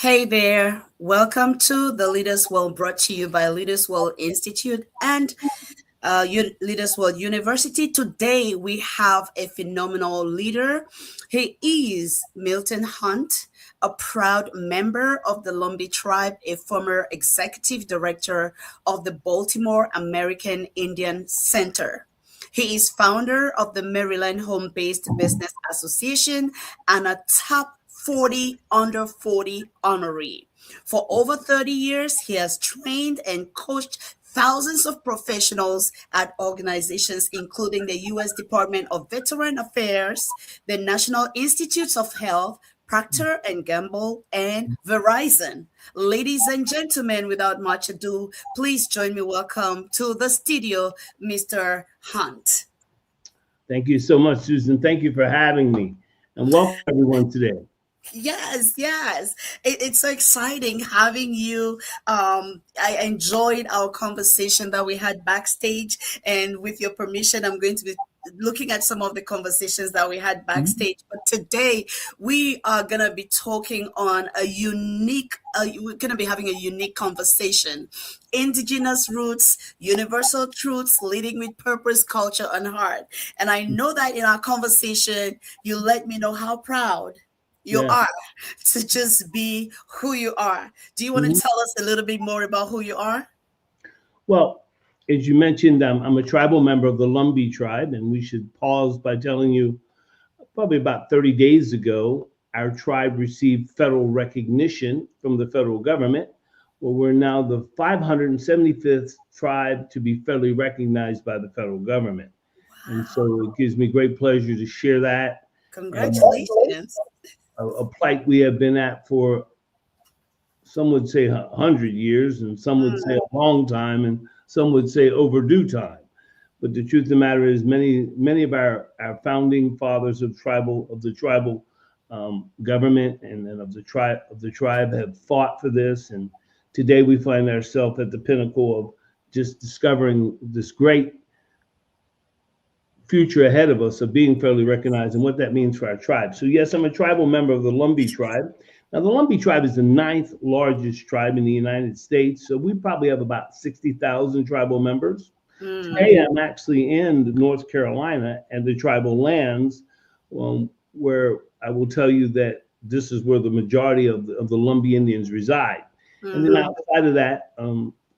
Hey there, welcome to the Leaders World brought to you by Leaders World Institute and Leaders World University. Today we have a phenomenal leader. He is Milton Hunt, a proud member of the Lumbee Tribe, a former executive director of the Baltimore American Indian Center. He is founder of the Maryland Home Based Business Association and a top 40 under 40 honoree. For over 30 years, he has trained and coached thousands of professionals at organizations including the U.S. Department of Veteran Affairs, the National Institutes of Health, Procter and Gamble, and Verizon. Ladies and gentlemen, without much ado, please join me. Welcome to the studio, Mr. Hunt. Thank you so much, Susan. Thank you for having me, and welcome everyone today. Yes. It's so exciting having you. I enjoyed our conversation that we had backstage, and with your permission, I'm going to be looking at some of the conversations that we had backstage. But today, we are going to be talking on we're going to be having a unique conversation. Indigenous roots, universal truths, leading with purpose, culture, and heart. And I know that in our conversation, you let me know how proud you are to just be who you are. Do you want to tell us a little bit more about who you are? Well, as you mentioned, I'm a tribal member of the Lumbee Tribe, and we should pause by telling you probably about 30 days ago, our tribe received federal recognition from the federal government, where we're now the 575th tribe to be federally recognized by the federal government. Wow. And so it gives me great pleasure to share that. Congratulations. A plight we have been at for, some would say 100 years, and some would say a long time, and some would say overdue time. But the truth of the matter is, many of our founding fathers of the tribal government and of the tribe have fought for this, and today we find ourselves at the pinnacle of just discovering this great future ahead of us of being fairly recognized and what that means for our tribe. So yes, I'm a tribal member of the Lumbee Tribe. Now, the Lumbee Tribe is the 9th largest tribe in the United States. So we probably have about 60,000 tribal members. Today, I'm actually in North Carolina and the tribal lands, where I will tell you that this is where the majority of the Lumbee Indians reside. And then outside of that,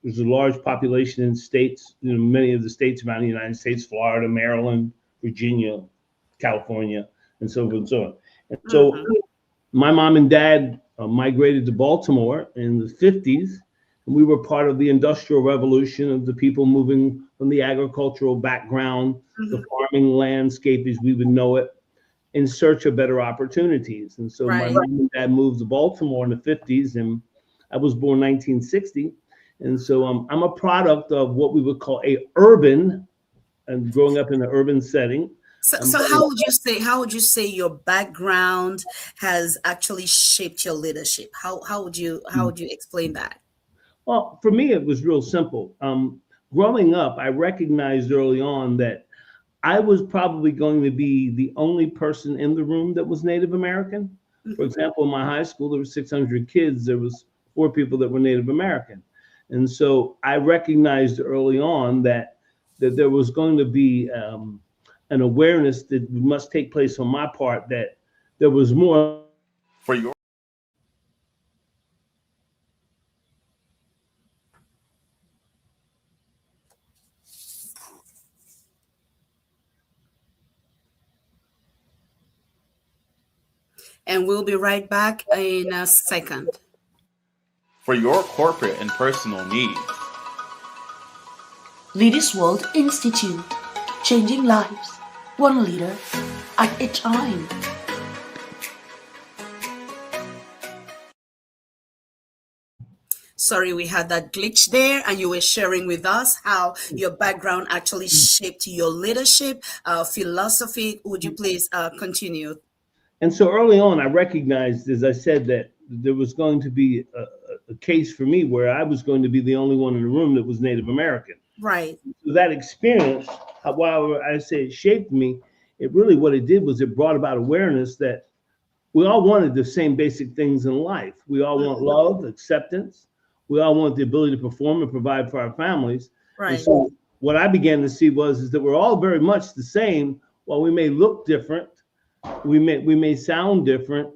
there's a large population in states, many of the states around the United States, Florida, Maryland, Virginia, California, and so forth and so on. And so my mom and dad migrated to Baltimore in the 50s, and we were part of the Industrial Revolution of the people moving from the agricultural background, the farming landscape as we would know it, in search of better opportunities. And so my mom and dad moved to Baltimore in the 50s, and I was born 1960. And so I'm a product of what we would call and growing up in an urban setting. So how would you say your background has actually shaped your leadership? How would you explain that? Well, for me, it was real simple. Growing up, I recognized early on that I was probably going to be the only person in the room that was Native American. For example, in my high school, there were 600 kids. There was 4 people that were Native American. And so I recognized early on that there was going to be an awareness that must take place on my part, that there was more for your. And we'll be right back in a second. For your corporate and personal needs. Leaders World Institute, changing lives, one leader at a time. Sorry, we had that glitch there, and you were sharing with us how your background actually shaped your leadership, philosophy. Would you please continue? And so early on, I recognized, as I said, that there was going to be a case for me where I was going to be the only one in the room that was Native American. Right. So that experience, while I say it shaped me, it really, what it did was it brought about awareness that we all wanted the same basic things in life. We all want love, acceptance. We all want the ability to perform and provide for our families. And Right. so what I began to see is that we're all very much the same. While we may look different, we may sound different.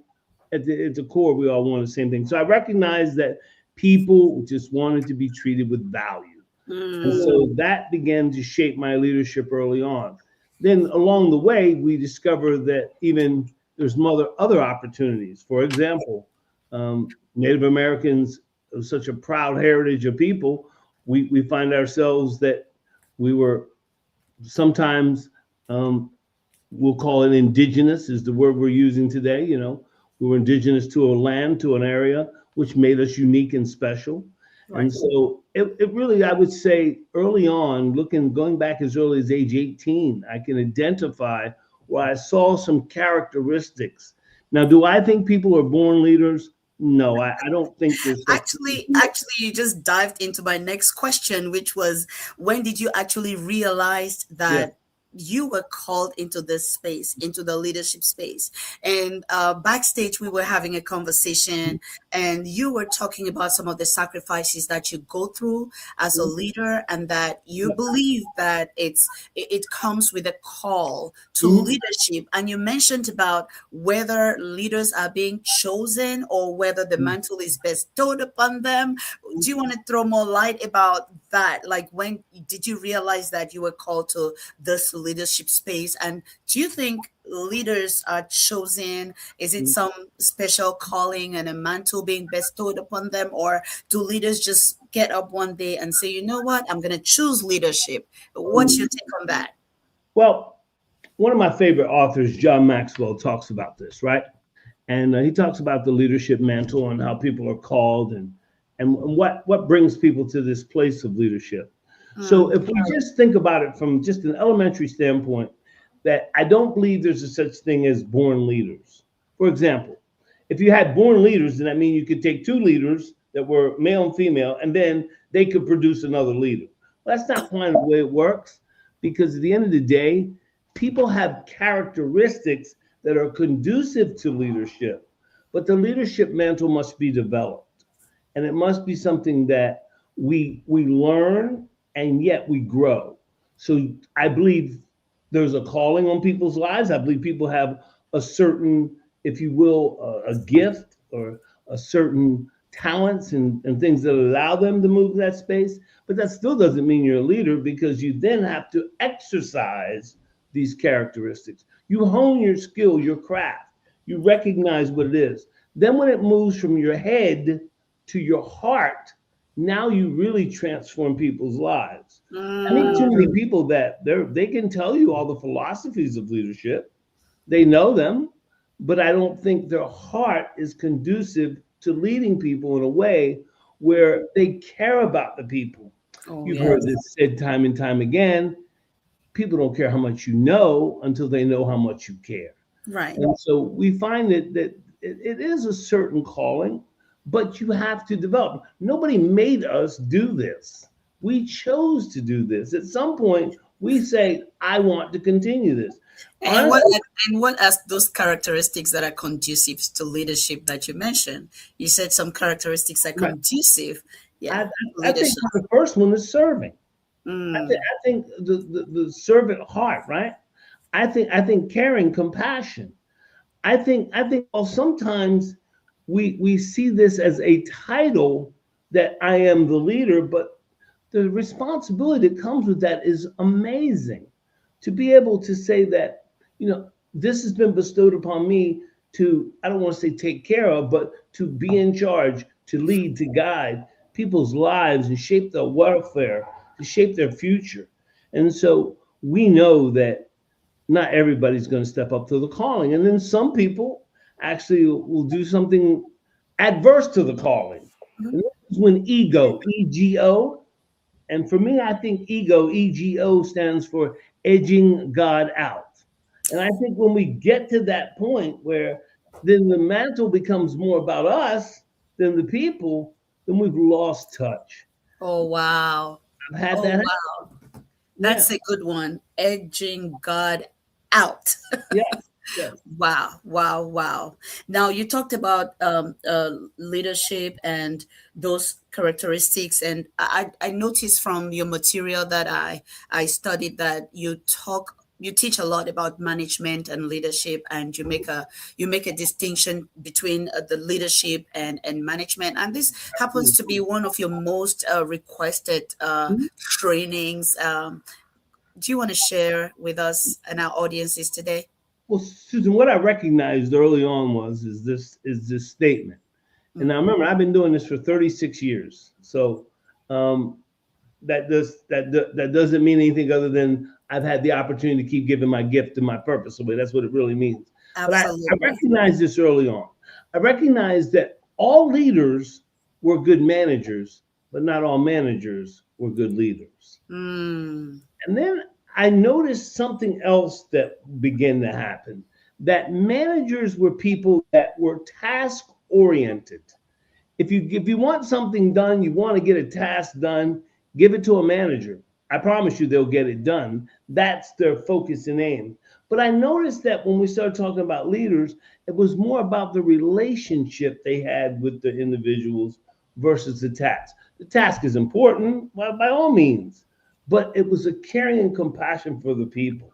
At the core, we all want the same thing. So I recognize that people just wanted to be treated with value. And so that began to shape my leadership early on. Then along the way, we discovered that even there's other opportunities. For example, Native Americans are such a proud heritage of people. We find ourselves that we were sometimes, we'll call it indigenous is the word we're using today. We were indigenous to a land, to an area, which made us unique and special. Right. And so it really, I would say early on, going back as early as age 18, I can identify where I saw some characteristics. Now, do I think people are born leaders? No, I don't think there's actually you just dived into my next question, which was, when did you actually realize that you were called into this space, into the leadership space? And backstage, we were having a conversation, and you were talking about some of the sacrifices that you go through as a leader, and that you believe that it comes with a call to leadership. And you mentioned about whether leaders are being chosen or whether the mantle is bestowed upon them. Do you want to throw more light about that? Like, when did you realize that you were called to this leadership space? And do you think leaders are chosen? Is it some special calling and a mantle being bestowed upon them? Or do leaders just get up one day and say, you know what, I'm going to choose leadership? What's your take on that? Well, one of my favorite authors, John Maxwell, talks about this, right? And he talks about the leadership mantle and how people are called and what brings people to this place of leadership. So if we just think about it from just an elementary standpoint, that I don't believe there's a such thing as born leaders. For example, if you had born leaders, then that means you could take two leaders that were male and female, and then they could produce another leader. Well, that's not quite the way it works, because at the end of the day, people have characteristics that are conducive to leadership, but the leadership mantle must be developed. And it must be something that we learn, and yet we grow. So I believe there's a calling on people's lives. I believe people have a certain, if you will, a gift or a certain talents and things that allow them to move that space. But that still doesn't mean you're a leader, because you then have to exercise these characteristics. You hone your skill, your craft. You recognize what it is. Then when it moves from your head to your heart, now you really transform people's lives. I mean, too many people that they can tell you all the philosophies of leadership. They know them, but I don't think their heart is conducive to leading people in a way where they care about the people. You've heard this said time and time again. People don't care how much you know until they know how much you care. Right. And so we find that it is a certain calling, but you have to develop. Nobody made us do this. We chose to do this. At some point, we say, I want to continue this. And what are those characteristics that are conducive to leadership that you mentioned? You said some characteristics are conducive. Yeah, I think the first one is serving. I think the servant heart, right? I think caring, compassion. I think well, sometimes we see this as a title that I am the leader, but the responsibility that comes with that is amazing. To be able to say that, this has been bestowed upon me to, I don't want to say take care of, but to be in charge, to lead, to guide people's lives and shape their welfare, to shape their future. And so we know that not everybody's going to step up to the calling. And then some people actually will do something adverse to the calling. And this is when ego, E-G-O. And for me, I think ego, E-G-O, stands for edging God out. And I think when we get to that point where then the mantle becomes more about us than the people, then we've lost touch. Oh, wow. I've had that. Wow. That's a good one. Edging God out. Yes. Yes. Wow, wow, wow. Now you talked about leadership and those characteristics, and I noticed from your material that I studied that you teach a lot about management and leadership, and you make a distinction between the leadership and management, and this happens to be one of your most requested trainings. Do you want to share with us and our audiences today? Well, Susan, what I recognized early on is this statement. And now remember, I've been doing this for 36 years. So um, that doesn't mean anything other than I've had the opportunity to keep giving my gift and my purpose away. That's what it really means. But I Absolutely. recognized this early on. I recognized that all leaders were good managers, but not all managers were good leaders. Mm. And then I noticed something else that began to happen, that managers were people that were task oriented. If you want something done, you want to get a task done, give it to a manager. I promise you they'll get it done. That's their focus and aim. But I noticed that when we started talking about leaders, it was more about the relationship they had with the individuals versus the task. The task is important, by all means, but it was a caring and compassion for the people.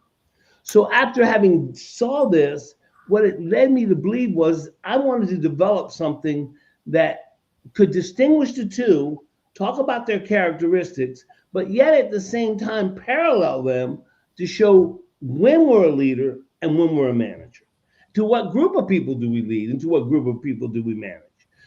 So after having saw this, what it led me to believe was I wanted to develop something that could distinguish the two, talk about their characteristics, but yet at the same time parallel them to show when we're a leader and when we're a manager. To what group of people do we lead and to what group of people do we manage?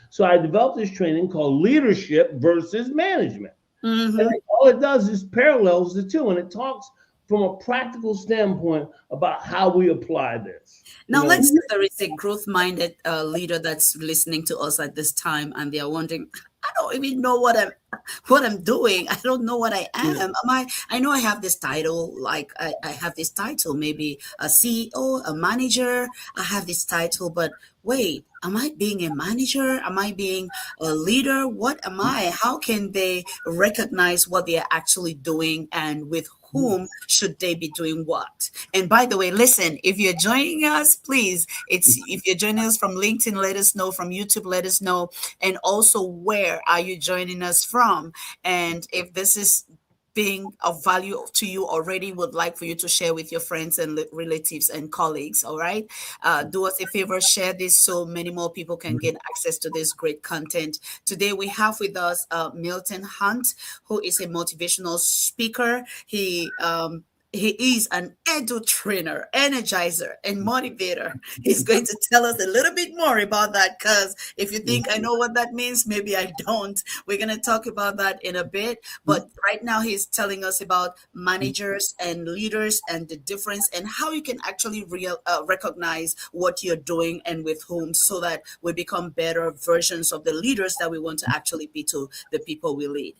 So I developed this training called Leadership versus Management. And Hmm. all it does is parallels the two, and it talks from a practical standpoint about how we apply this. Now, let's say there is a growth-minded leader that's listening to us at this time, and they are wondering, I don't even know what I'm doing. I don't know what I am. Am I? I know I have this title, like I have this title, maybe a CEO, a manager. I have this title, but wait, am I being a manager? Am I being a leader? What am I? How can they recognize what they are actually doing, and with whom should they be doing what? And by the way, listen, if you're joining us, please, it's if you're joining us from LinkedIn, let us know, from YouTube, let us know, and also where are you joining us from? And if this is being of value to you already, would like for you to share with your friends and relatives and colleagues. All right, do us a favor, share this so many more people can get access to this great content. Today we have with us Milton Hunt, who is a motivational speaker. He is an edu trainer, energizer, and motivator. He's going to tell us a little bit more about that, because if you think I know what that means, maybe I don't. We're going to talk about that in a bit. But right now, he's telling us about managers and leaders and the difference, and how you can actually recognize what you're doing and with whom, so that we become better versions of the leaders that we want to actually be to the people we lead.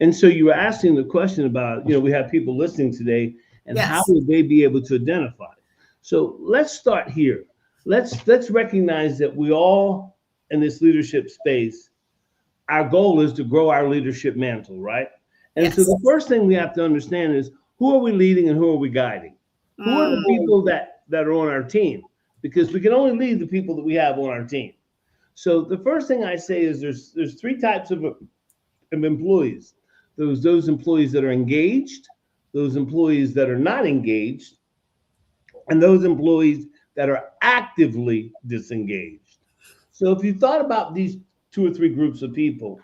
And so you were asking the question about, we have people listening today, and how Yes. will they be able to identify? So let's start here. Let's recognize that we all in this leadership space, our goal is to grow our leadership mantle, right? And so Yes. the first thing we have to understand is, who are we leading and who are we guiding? Who are the Mm. people that are on our team? Because we can only lead the people that we have on our team. So the first thing I say is there's three types of employees. Those employees that are engaged, those employees that are not engaged, and those employees that are actively disengaged. So if you thought about these two or three groups of people,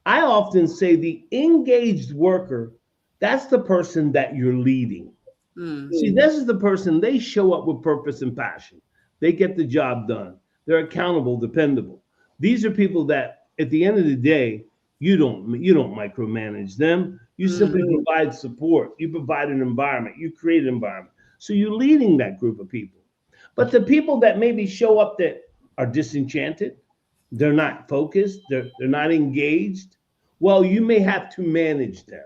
I often say the engaged worker, that's the person that you're leading. Mm. See, this is the person, they show up with purpose and passion. They get the job done. They're accountable, dependable. These are people that at the end of the day, you don't micromanage them. You simply Mm. provide support. You provide an environment. You create an environment. So you're leading that group of people. But the people that maybe show up that are disenchanted, they're not focused, they're not engaged, well, you may have to manage them.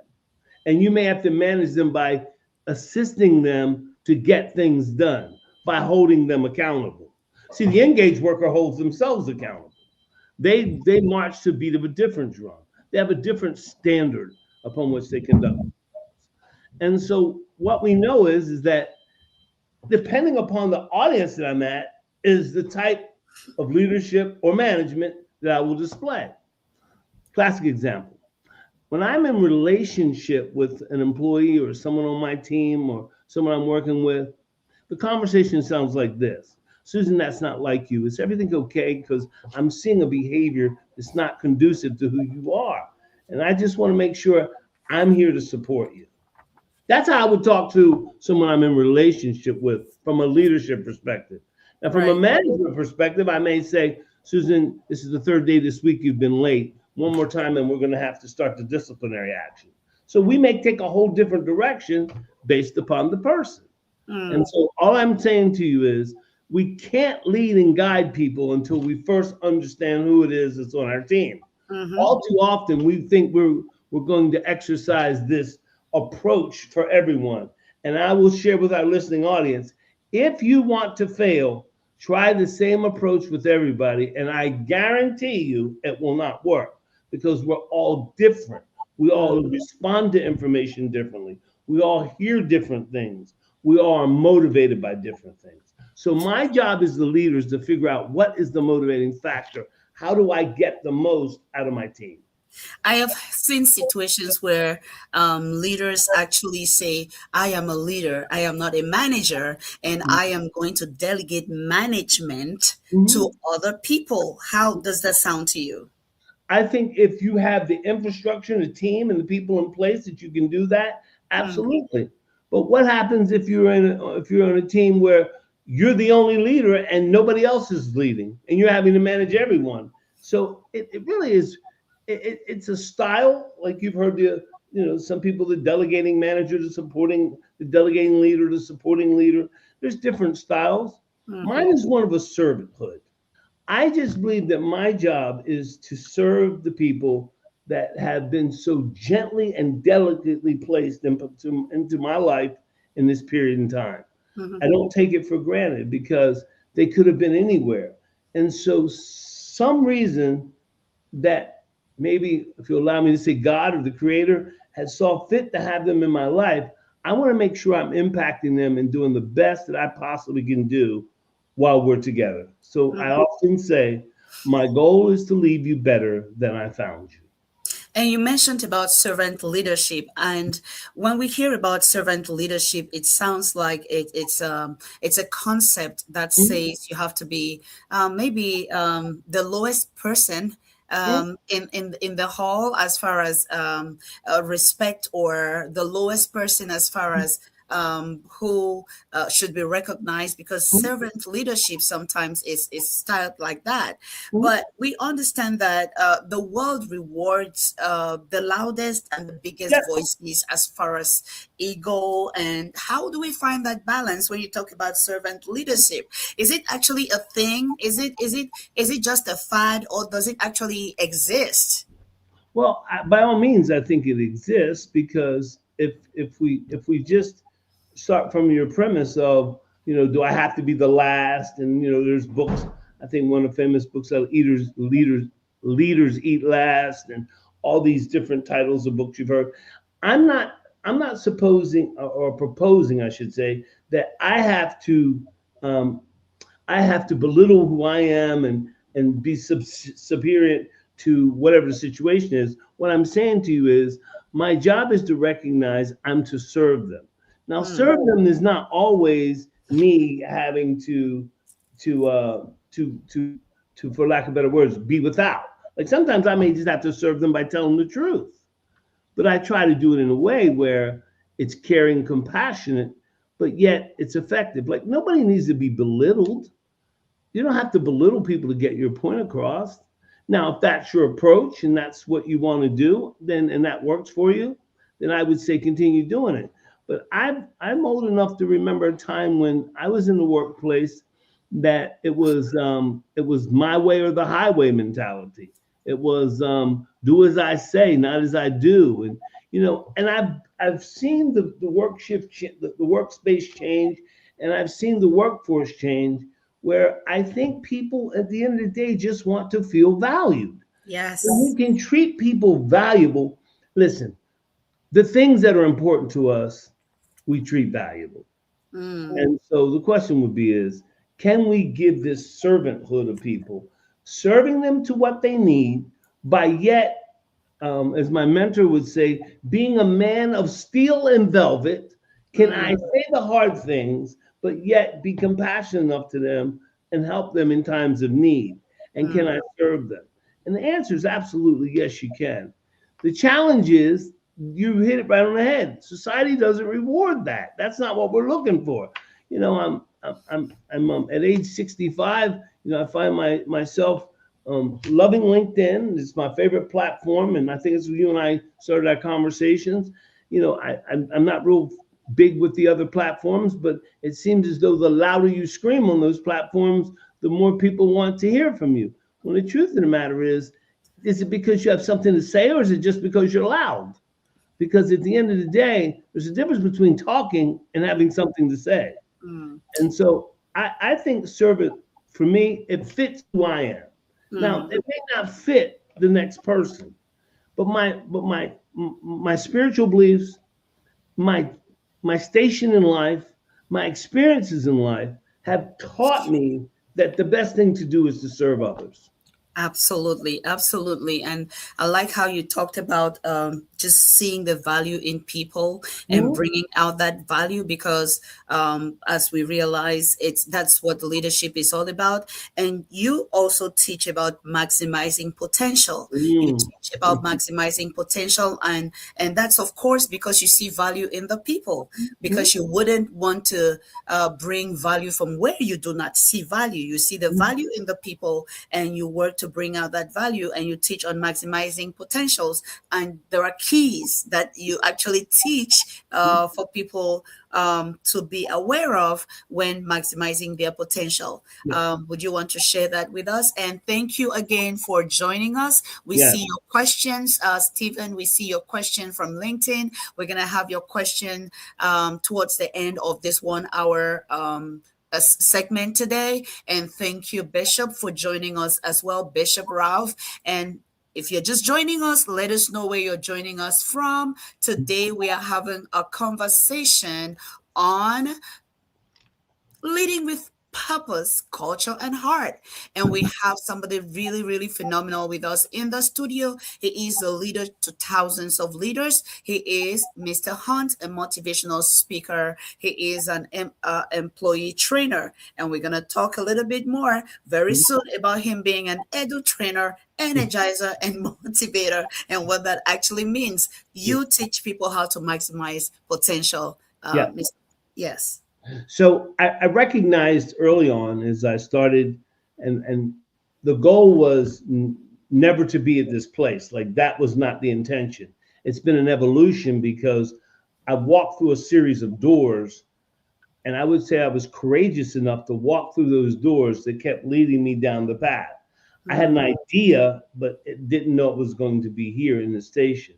And you may have to manage them by assisting them to get things done, by holding them accountable. See, the engaged worker holds themselves accountable. They march to beat of a different drum. They have a different standard upon which they conduct. And so what we know is that depending upon the audience that I'm at, is the type of leadership or management that I will display. Classic example. When I'm in relationship with an employee or someone on my team or someone I'm working with, the conversation sounds like this. Susan, that's not like you. Is everything okay? Because I'm seeing a behavior that's not conducive to who you are. And I just want to make sure I'm here to support you. That's how I would talk to someone I'm in relationship with from a leadership perspective. Now, from a Right. management perspective, I may say, Susan, this is the third day this week you've been late. One more time, and we're going to have to start the disciplinary action. So we may take a whole different direction based upon the person. And so all I'm saying to you is we can't lead and guide people until we first understand who it is that's on our team. All too often, we think we're going to exercise this approach for everyone. And I will share with our listening audience, if you want to fail, try the same approach with everybody. And I guarantee you it will not work because we're all different. We all respond to information differently. We all hear different things. We all are motivated by different things. So my job as the leader is to figure out what is the motivating factor. How do I get the most out of my team? I have seen situations where leaders actually say, I am a leader, I am not a manager, and I am going to delegate management Mhm. to other people. How does that sound to you? I think if you have the infrastructure and the team and the people in place that you can do that, Mm, absolutely. But what happens if you're on a team where you're the only leader and nobody else is leading and you're having to manage everyone? So it really is it's a style like you've heard some people, the delegating manager, the delegating leader, the supporting leader. There's different styles. Mine mhm. is one of a servanthood. I just believe that my job is to serve the people that have been so gently and delicately placed into my life in this period in time. I Mhm. don't take it for granted because they could have been anywhere. And so, some reason that maybe, if you allow me to say, God or the Creator has saw fit to have them in my life, I want to make sure I'm impacting them and doing the best that I possibly can do while we're together. So I often say, my goal is to leave you better than I found you. And you mentioned about servant leadership, and when we hear about servant leadership, it sounds like it's a concept that says you have to be maybe the lowest person in the hall as far as respect, or the lowest person as far as who should be recognized, because servant leadership sometimes is styled like that. But we understand that the world rewards the loudest and the biggest Yes. voices as far as ego. And how do we find that balance when you talk about servant leadership? Is it actually a thing? Is it just a fad, or does it actually exist? Well, by all means, I think it exists because if we just start from your premise of do I have to be the last? And there's books. I think one of the famous books of leaders eat last, and all these different titles of books you've heard. I'm not I'm not supposing or proposing, I should say, that um, I have to belittle who I am and be superior to whatever the situation is. What I'm saying to you is my job is to recognize I'm to serve them. Now, Mm, serve them is not always me having to for lack of better words, be without. Like sometimes I may just have to serve them by telling the truth, but I try to do it in a way where it's caring, compassionate, but yet it's effective. Like nobody needs to be belittled. You don't have to belittle people to get your point across. Now, if that's your approach and that's what you want to do, then and that works for you, then I would say continue doing it. But I'm old enough to remember a time when I was in the workplace that it was my way or the highway mentality. It was do as I say, not as I do, and I've seen the work shift, the workspace change, and I've seen the workforce change where I think people at the end of the day just want to feel valued. When yes. we can treat people valuable, listen, the things that are important to us, we treat valuable. Mm, And so the question would be is, can we give this servanthood of people, serving them to what they need, by yet, as my mentor would say, being a man of steel and velvet? Can I mm, say the hard things, but yet be compassionate enough to them and help them in times of need? And can mm, I serve them? And the answer is absolutely yes, you can. The challenge is, you hit it right on the head. Society doesn't reward that. That's not what we're looking for. You know, I'm at age 65. You know, I find myself loving LinkedIn. It's my favorite platform, and I think it's you and I started our conversations. You know, I'm not real big with the other platforms, but it seems as though the louder you scream on those platforms, the more people want to hear from you. Well, the truth of the matter is it because you have something to say, or is it just because you're loud? Because at the end of the day, there's a difference between talking and having something to say. mm, And so I think servant, for me, it fits who I am. Now, mm. it may not fit the next person, but my spiritual beliefs, my my station in life, my experiences in life have taught me that the best thing to do is to serve others. Absolutely, absolutely. And I like how you talked about just seeing the value in people and Mhm. bringing out that value because as we realize that's what leadership is all about. And you also teach about maximizing potential. You Mm. teach about maximizing potential, and that's of course because you see value in the people, because you wouldn't want to bring value from where you do not see value. You see the value in the people and you work to bring out that value, and you teach on maximizing potentials. And there are keys that you actually teach for people to be aware of when maximizing their potential. Yeah. Would you want to share that with us? And thank you again for joining us. We Yeah. see your questions, Stephen. We see your question from LinkedIn. We're going to have your question towards the end of this 1 hour segment today. And thank you, Bishop, for joining us as well, Bishop Ralph. And if you're just joining us, let us know where you're joining us from. Today, we are having a conversation on leading with purpose, culture, and heart. And we have somebody really, really phenomenal with us in the studio. He is a leader to thousands of leaders. He is Mr. Hunt, a motivational speaker. He is an employee trainer. And we're going to talk a little bit more very soon about him being an edu trainer, energizer, and motivator, and what that actually means. You teach people how to maximize potential. Yeah. Yes. So I recognized early on as I started, and the goal was never to be at this place. Like that was not the intention. It's been an evolution because I walked through a series of doors, and I would say I was courageous enough to walk through those doors that kept leading me down the path. I had an idea, but didn't know it was going to be here in the station.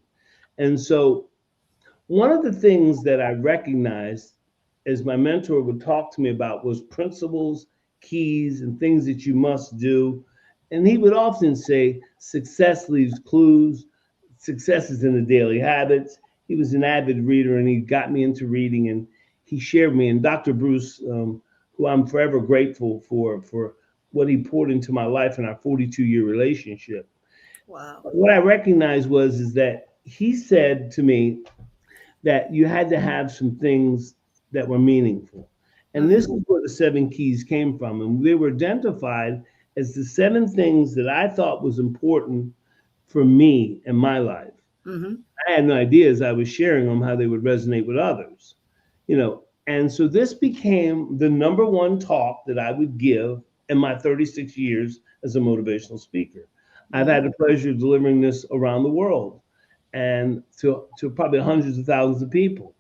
And so one of the things that I recognized as my mentor would talk to me about was principles, keys, and things that you must do. And he would often say, success leaves clues, success is in the daily habits. He was an avid reader and he got me into reading, and he shared me. And Dr. Bruce, who I'm forever grateful for what he poured into my life in our 42-year relationship. Wow. What I recognized was is that he said to me, that you had to have some things that were meaningful. And this is where the 7 keys came from. And they were identified as the 7 things that I thought was important for me in my life. Mm-hmm. I had no idea as I was sharing them how they would resonate with others, you know. And so this became the number one talk that I would give in my 36 years as a motivational speaker. I've had the pleasure of delivering this around the world and to probably hundreds of thousands of people.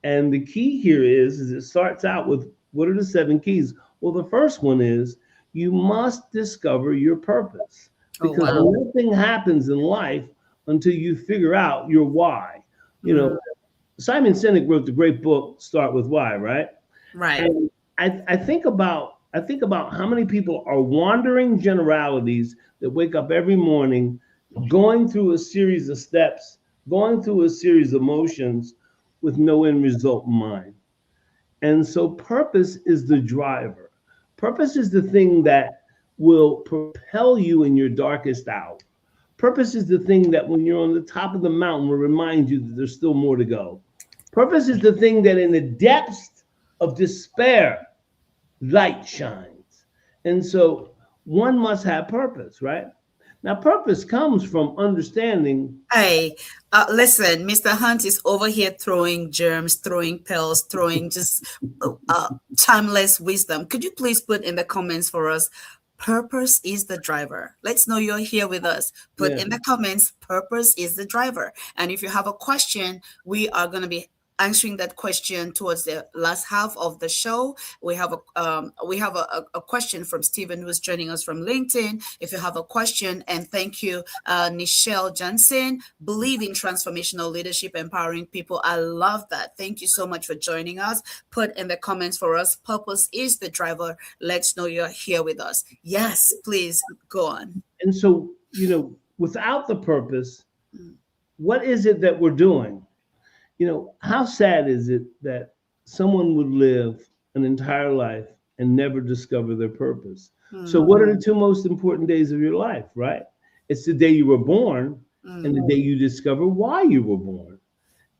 And the key here is it starts out with what are the 7 keys? Well, the first one is you must discover your purpose, Oh, because wow. nothing happens in life until you figure out your why. You know, Simon Sinek wrote the great book Start With Why, right? Right. And I think about how many people are wandering generalities that wake up every morning going through a series of steps, going through a series of motions with no end result in mind. And so purpose is the driver. Purpose is the thing that will propel you in your darkest hour. Purpose is the thing that when you're on the top of the mountain will remind you that there's still more to go. Purpose is the thing that in the depths of despair, light shines. And so one must have purpose, right? Now, purpose comes from understanding. Hey, listen, Mr. Hunt is over here throwing germs, throwing pills, throwing just timeless wisdom. Could you please put in the comments for us? Purpose is the driver. Let's know you're here with us. Put in the comments, purpose is the driver. And if you have a question, we are going to be answering that question towards the last half of the show. We have a question from Stephen, who's joining us from LinkedIn. If you have a question, and thank you, Nichelle Johnson, believe in transformational leadership, empowering people. I love that. Thank you so much for joining us. Put in the comments for us, purpose is the driver. Let's know you're here with us. Yes, please go on. And so, without the purpose, what is it that we're doing? How sad is it that someone would live an entire life and never discover their purpose? So what are the two most important days of your life, right? It's the day you were born and the day you discover why you were born.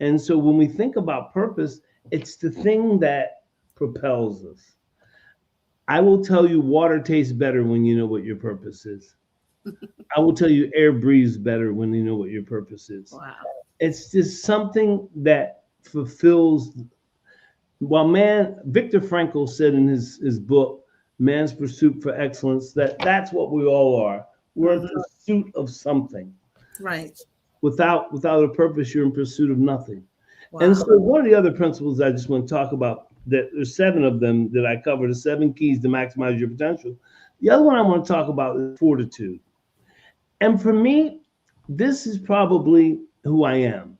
And so when we think about purpose, it's the thing that propels us. I will tell you, water tastes better when you know what your purpose is. I will tell you, air breathes better when you know what your purpose is. Wow. It's just something that fulfills. Viktor Frankl said in his book, Man's Pursuit for Excellence, that's what we all are. We're in pursuit of something. Right. Without a purpose, you're in pursuit of nothing. Wow. And so one of the other principles I just want to talk about, that there's 7 of them that I cover, the 7 keys to maximize your potential. The other one I want to talk about is fortitude. And for me, this is probably who I am.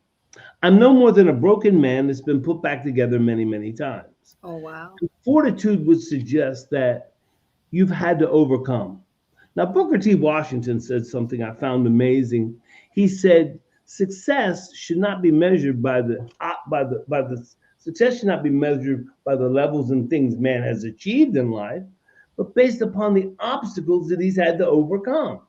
I'm no more than a broken man that's been put back together many, many times. Oh, wow. And fortitude would suggest that you've had to overcome. Now, Booker T. Washington said something I found amazing. He said, success should not be measured by the success should not be measured by the levels and things man has achieved in life, but based upon the obstacles that he's had to overcome.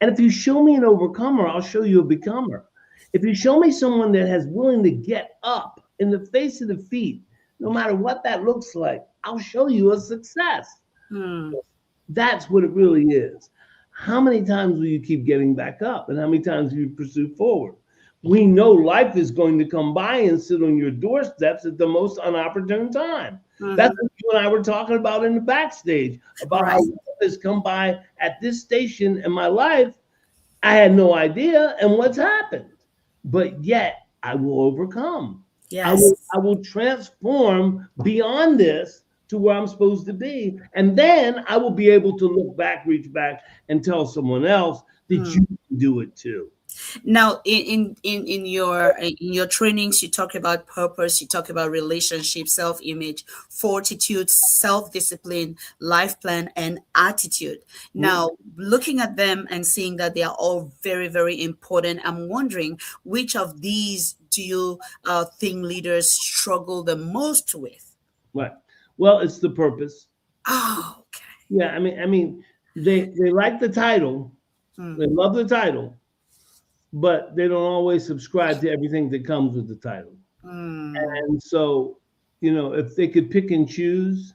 And if you show me an overcomer, I'll show you a becomer. If you show me someone that has willing to get up in the face of defeat, no matter what that looks like, I'll show you a success. That's what it really is. How many times will you keep getting back up? And how many times will you pursue forward? We know life is going to come by and sit on your doorsteps at the most unopportune time. That's what you and I were talking about in the backstage, about how life has come by at this station in my life. I had no idea, and what's happened. But yet I will overcome. Yes. I will transform beyond this to where I'm supposed to be. And then I will be able to look back, reach back, and tell someone else that you can do it too. Now, in your trainings, you talk about purpose, you talk about relationship, self-image, fortitude, self-discipline, life plan, and attitude. Now, looking at them and seeing that they are all very, very important, I'm wondering, which of these do you think leaders struggle the most with? Right. Well, it's the purpose. Oh, okay. Yeah, I mean, they like the title, they love the title, but they don't always subscribe to everything that comes with the title. And so, if they could pick and choose,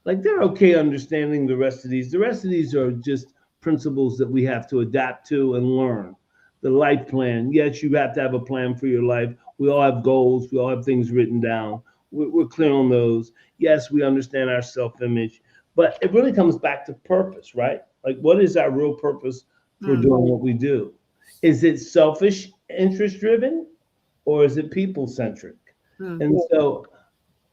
like, they're okay understanding the rest of these. The rest of these are just principles that we have to adapt to and learn. The life plan. Yes, you have to have a plan for your life. We all have goals. We all have things written down. We're clear on those. Yes, we understand our self-image, but it really comes back to purpose, right? Like, what is our real purpose for doing what we do? Is it selfish, interest-driven, or is it people-centric? And so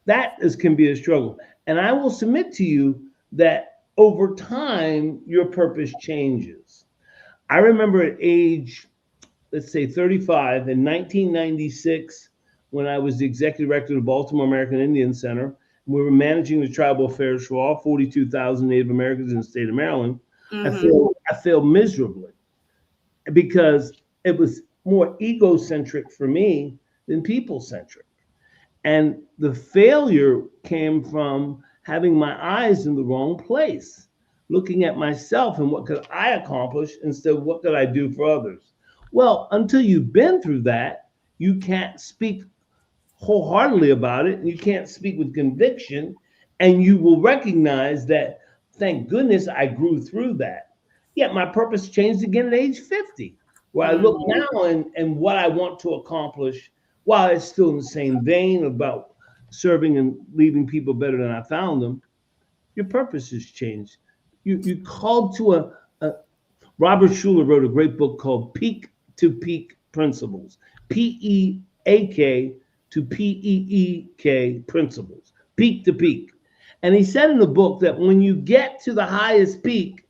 that can be a struggle. And I will submit to you that over time, your purpose changes. I remember at age, let's say 35, in 1996, when I was the executive director of the Baltimore American Indian Center, we were managing the tribal affairs for all 42,000 Native Americans in the state of Maryland. I failed miserably because it was more egocentric for me than people-centric. And the failure came from having my eyes in the wrong place, looking at myself and what could I accomplish instead of what could I do for others. Well, until you've been through that, you can't speak wholeheartedly about it and you can't speak with conviction. And you will recognize that, thank goodness I grew through that. Yet my purpose changed again at age 50, where I look now and what I want to accomplish, while it's still in the same vein about serving and leaving people better than I found them. Your purpose has changed. You called to a Robert Schuller wrote a great book called Peak to Peak Principles. PEAK to PEEK principles. Peak to peak. And he said in the book that when you get to the highest peak,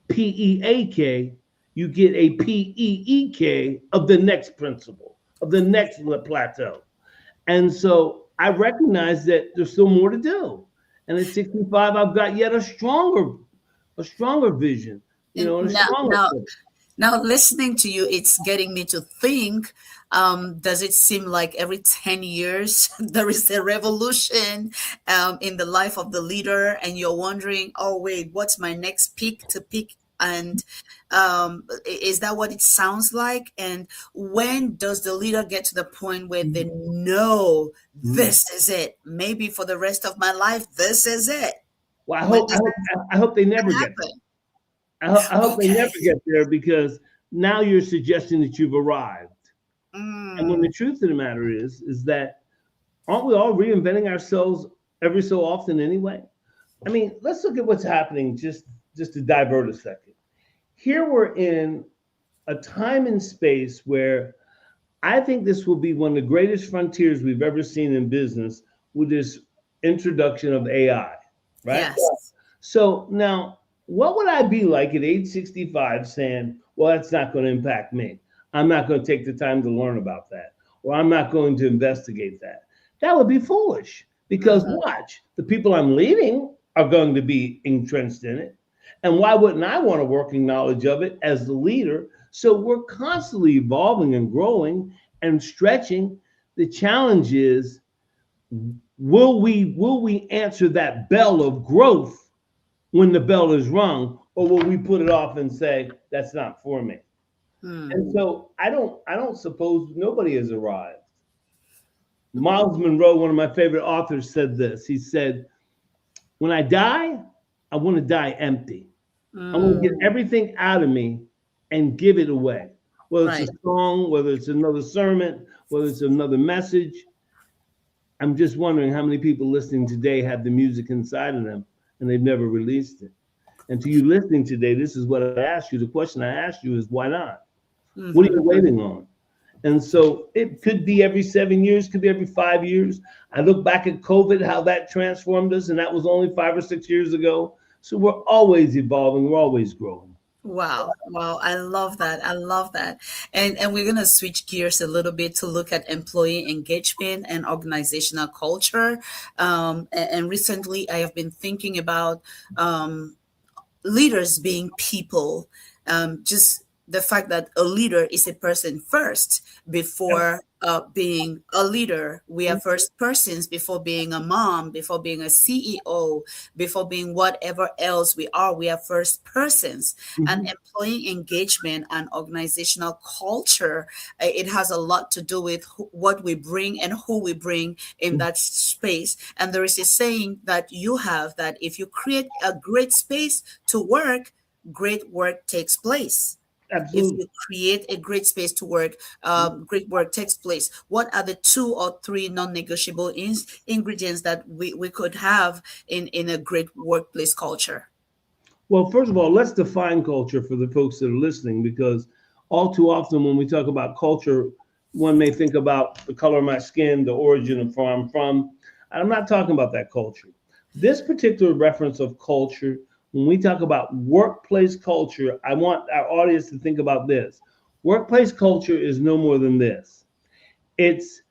PEAK, you get a PEEK of the next principle, of the next plateau. And so I recognize that there's still more to do. And at 65, I've got yet a stronger vision, you know, and a stronger. Now, listening to you, it's getting me to think, does it seem like every 10 years there is a revolution in the life of the leader and you're wondering, oh, wait, what's my next peak to peak? And is that what it sounds like? And when does the leader get to the point where they know this is it? Maybe for the rest of my life, this is it. Well, I hope they never get there. I hope they never get there, because now you're suggesting that you've arrived. And when the truth of the matter is that aren't we all reinventing ourselves every so often anyway? I mean, let's look at what's happening just to divert a second. Here we're in a time and space where I think this will be one of the greatest frontiers we've ever seen in business with this introduction of AI, right? Yes. So now, what would I be like at age 65 saying, well, that's not going to impact me. I'm not going to take the time to learn about that, or I'm not going to investigate that. That would be foolish, because watch, the people I'm leading are going to be entrenched in it. And why wouldn't I want a working knowledge of it as the leader? So we're constantly evolving and growing and stretching. The challenge is, will we answer that bell of growth when the bell is rung, or will we put it off and say, that's not for me? And so I don't suppose nobody has arrived. Miles Monroe, one of my favorite authors, said this. He said, when I die, I want to die empty. I want to get everything out of me and give it away. Whether it's a song, whether it's another sermon, whether it's another message. I'm just wondering how many people listening today have the music inside of them and they've never released it. And to you listening today, this is what I asked you. The question I asked you is, why not? What are you waiting on? And so it could be every 7 years, could be every 5 years. I look back at COVID, how that transformed us, and that was only 5 or 6 years ago. So we're always evolving, we're always growing. Wow. I love that. And we're going to switch gears a little bit to look at employee engagement and organizational culture. And recently I have been thinking about leaders being people, just the fact that a leader is a person first before being a leader. We are first persons before being a mom, before being a CEO, before being whatever else we are. We are first persons. And employee engagement and organizational culture, it has a lot to do with what we bring and who we bring in that space. And there is a saying that you have, that if you create a great space to work, great work takes place. Absolutely. If you create a great space to work, great work takes place. What are the 2 or 3 non-negotiable ingredients that we could have in a great workplace culture? Well, first of all, let's define culture for the folks that are listening, because all too often when we talk about culture, one may think about the color of my skin, the origin of where I'm from. I'm not talking about that culture. This particular reference of culture, when we talk about workplace culture, I want our audience to think about this. Workplace culture is no more than this. It's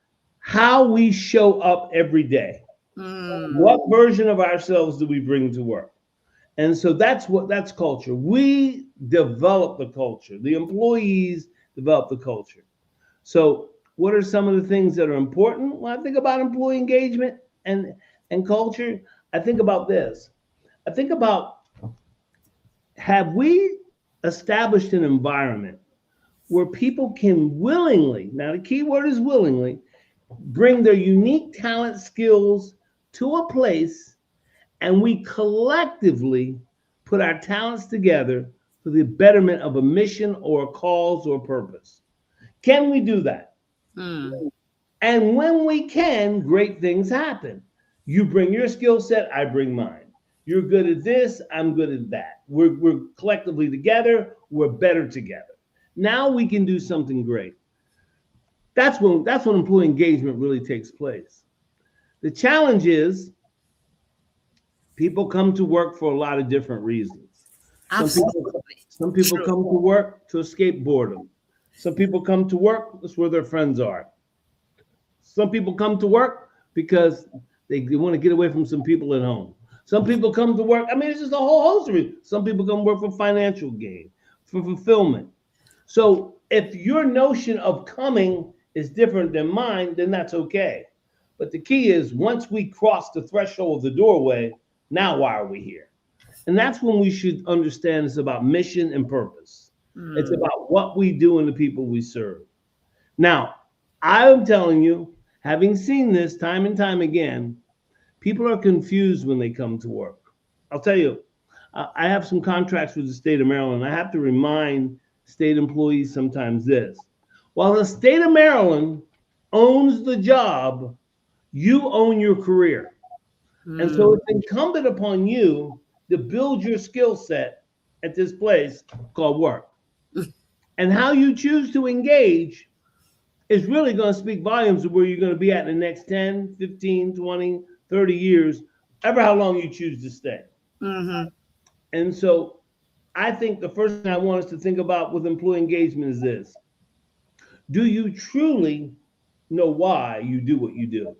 how we show up every day. What version of ourselves do we bring to work? And so that's culture. We develop the culture. The employees develop the culture. So What are some of the things that are important? When I think about employee engagement and culture, I think about this. I think about, have we established an environment where people can willingly, now the key word is willingly, bring their unique talent skills to a place, and we collectively put our talents together for the betterment of a mission or a cause or purpose? Can we do that? And when we can, great things happen. You bring your skill set, I bring mine. You're good at this, I'm good at that. We're collectively together, we're better together. Now we can do something great. That's when employee engagement really takes place. The challenge is people come to work for a lot of different reasons. Absolutely. Some people come to work to escape boredom. Some people come to work, that's where their friends are. Some people come to work because they want to get away from some people at home. Some people come to work, I mean, it's just a whole host of reasons. Some people come to work for financial gain, for fulfillment. So if your notion of coming is different than mine, then that's okay. But the key is, once we cross the threshold of the doorway, now why are we here? And that's when we should understand it's about mission and purpose. It's about what we do and the people we serve. Now, I'm telling you, having seen this time and time again, people are confused when they come to work. I'll tell you, I have some contracts with the state of Maryland. I have to remind state employees sometimes this. While the state of Maryland owns the job, you own your career. And so it's incumbent upon you to build your skill set at this place called work. And how you choose to engage is really going to speak volumes of where you're going to be at in the next 10, 15, 20, 30 years, ever how long you choose to stay. And so I think the first thing I want us to think about with employee engagement is this. Do you truly know why you do what you do?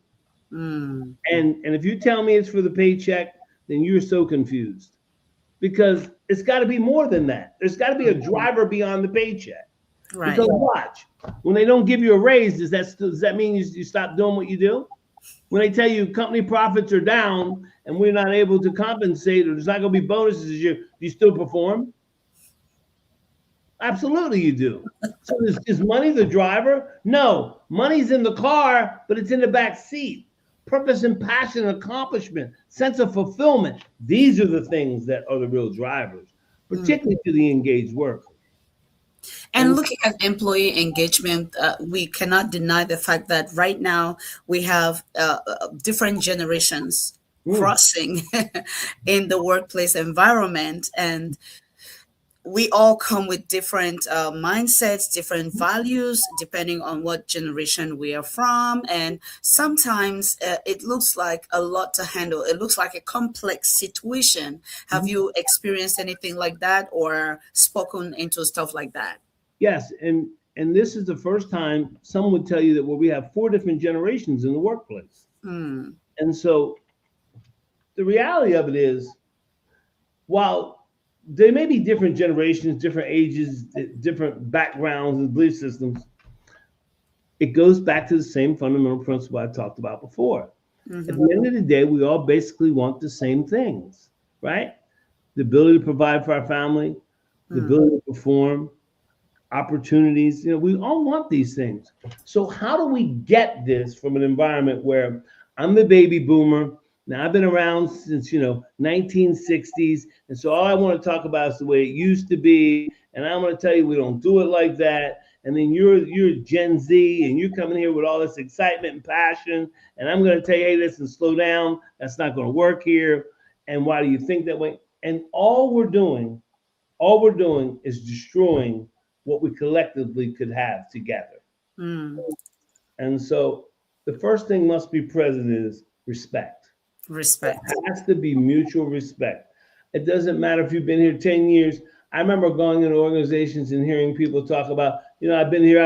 And if you tell me it's for the paycheck, then you're so confused, because it's got to be more than that. There's got to be a driver beyond the paycheck. Right. Because watch, when they don't give you a raise, does that mean you stop doing what you do? When they tell you company profits are down and we're not able to compensate, or there's not going to be bonuses this year, do you still perform? Absolutely you do. So is money the driver? No, money's in the car, but it's in the back seat. Purpose and passion, accomplishment, sense of fulfillment. These are the things that are the real drivers, particularly to the engaged worker. And looking at employee engagement, we cannot deny the fact that right now we have different generations crossing in the workplace environment, and we all come with different mindsets, different values, depending on what generation we are from. And sometimes it looks like a lot to handle. It looks like a complex situation. Have you experienced anything like that or spoken into stuff like that? Yes. And this is the first time someone would tell you that, well, we have 4 different generations in the workplace. And so the reality of it is, while there may be different generations, different ages, different backgrounds and belief systems, it goes back to the same fundamental principle I talked about before. At the end of the day, we all basically want the same things, right? The ability to provide for our family, the ability to perform, opportunities. You know, we all want these things. So how do we get this from an environment where I'm the baby boomer? Now, I've been around since, 1960s. And so all I want to talk about is the way it used to be. And I'm going to tell you, we don't do it like that. And then you're Gen Z and you're coming here with all this excitement and passion. And I'm going to tell you, hey, listen, slow down. That's not going to work here. And why do you think that way? And all we're doing is destroying what we collectively could have together. And so the first thing must be present is respect. Respect. It has to be mutual respect. It doesn't matter if you've been here 10 years. I remember going into organizations and hearing people talk about, I've been here,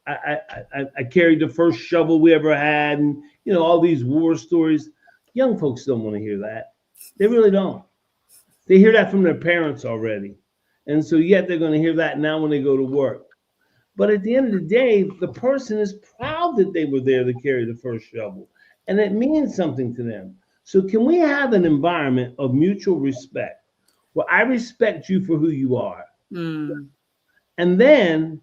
I carried the first shovel we ever had, and all these war stories. Young folks don't want to hear that. They really don't. They hear that from their parents already. And so yet they're going to hear that now when they go to work. But at the end of the day, the person is proud that they were there to carry the first shovel, and it means something to them. So, can we have an environment of mutual respect where I respect you for who you are? Mm. And then,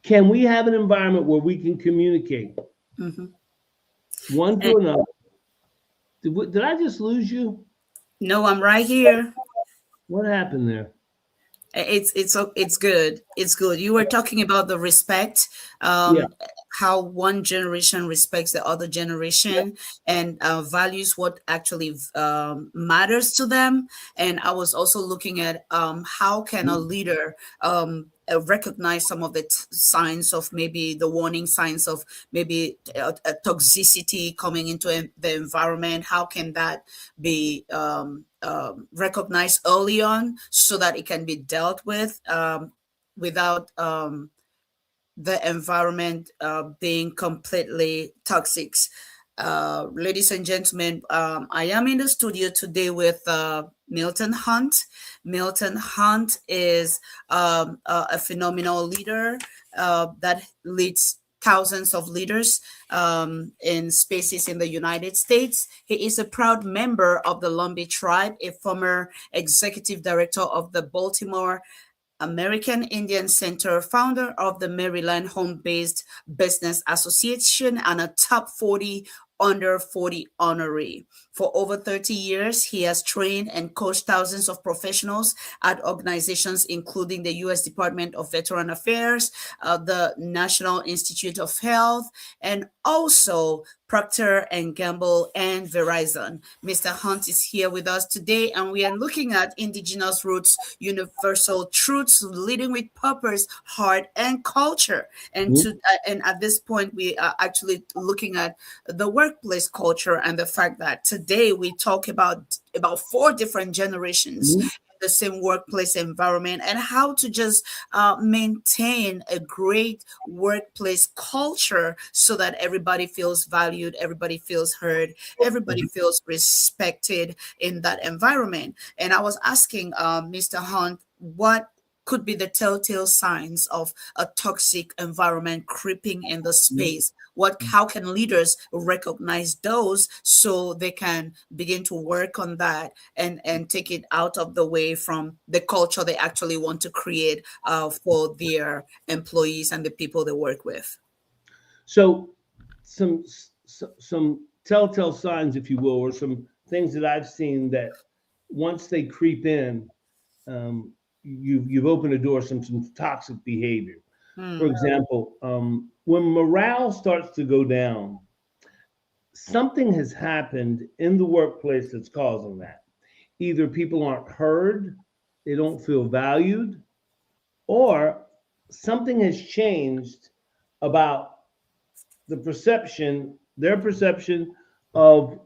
can we have an environment where we can communicate Hmm. one And to another? Did I just lose you? no, I'm right here. What happened there? It's good. It's good. You were talking about the respect, Yeah. um, how one generation respects the other generation and values what actually matters to them. And I was also looking at how can a leader recognize some of the signs of maybe the warning signs of maybe toxicity coming into the environment. How can that be recognized early on so that it can be dealt with without the environment being completely toxic. Ladies and gentlemen, I am in the studio today with Milton Hunt. Milton Hunt is a phenomenal leader that leads thousands of leaders in spaces in the United States. He is a proud member of the Lumbee Tribe, a former executive director of the Baltimore American Indian Center, founder of the Maryland Home Based Business Association, and a top 40 under 40 honoree. For over 30 years, he has trained and coached thousands of professionals at organizations including the U.S. Department of Veteran Affairs, the National Institute of Health, and also Procter and Gamble and Verizon. Mr. Hunt is here with us today, and we are looking at indigenous roots, universal truths, leading with purpose, heart, and culture. And at this point, we are actually looking at the workplace culture and the fact that today we talk about four different generations Mhm. in the same workplace environment and how to just maintain a great workplace culture so that everybody feels valued, everybody feels heard, everybody feels respected in that environment. And I was asking Mr. Hunt what could be the telltale signs of a toxic environment creeping in the space. What How can leaders recognize those so they can begin to work on that and take it out of the way from the culture they actually want to create for their employees and the people they work with? So, some telltale signs, if you will, or some things that I've seen that once they creep in, you've opened a door to some toxic behavior. For Hmm. example, when morale starts to go down, something has happened in the workplace that's causing that. Either people aren't heard, they don't feel valued, or something has changed about their perception of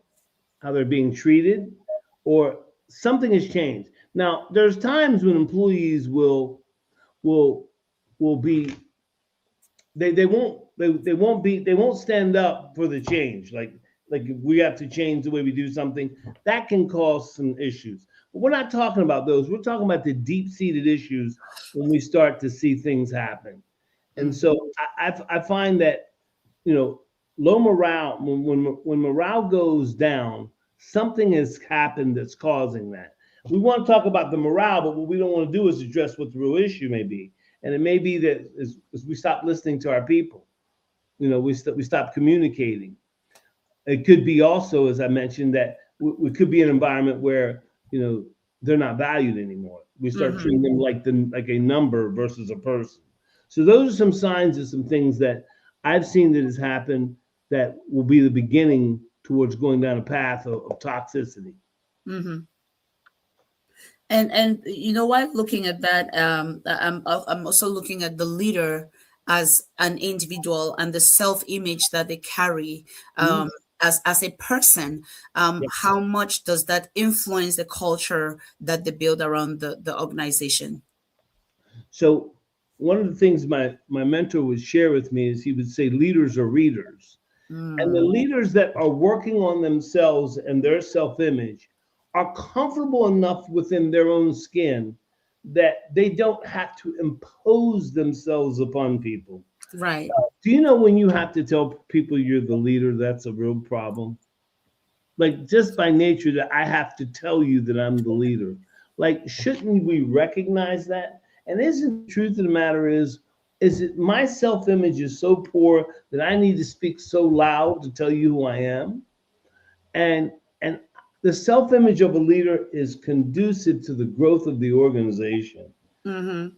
how they're being treated, or something has changed. Now, there's times when employees will will be they won't stand up for the change. Like if we have to change the way we do something, that can cause some issues. But we're not talking about those. We're talking about the deep-seated issues when we start to see things happen. And Mhm. so I find that, you know, low morale, when morale goes down, something has happened that's causing that. We want to talk about the morale, but what we don't want to do is address what the real issue may be. And it may be that as we stop listening to our people, you know, we stop communicating. It could be also, as I mentioned, that we could be an environment where, you know, they're not valued anymore. We start Mhm. treating them like a number versus a person. So those are some signs of some things that I've seen that has happened that will be the beginning towards going down a path of toxicity. Mhm. And you know what? Looking at that, I'm also looking at the leader as an individual and the self image that they carry Mhm. as a person. Yeah. How much does that influence the culture that they build around the organization? So one of the things my mentor would share with me is he would say leaders are readers. And the Mm, leaders that are working on themselves and their self image are comfortable enough within their own skin that they don't have to impose themselves upon people. Right. Do you know when you have to tell people you're the leader, that's a real problem? Like just by nature that I have to tell you that I'm the leader. Like, shouldn't we recognize that? And isn't the truth of the matter is it my self-image is so poor that I need to speak so loud to tell you who I am? And the self-image of a leader is conducive to the growth of the organization. Mm-hmm.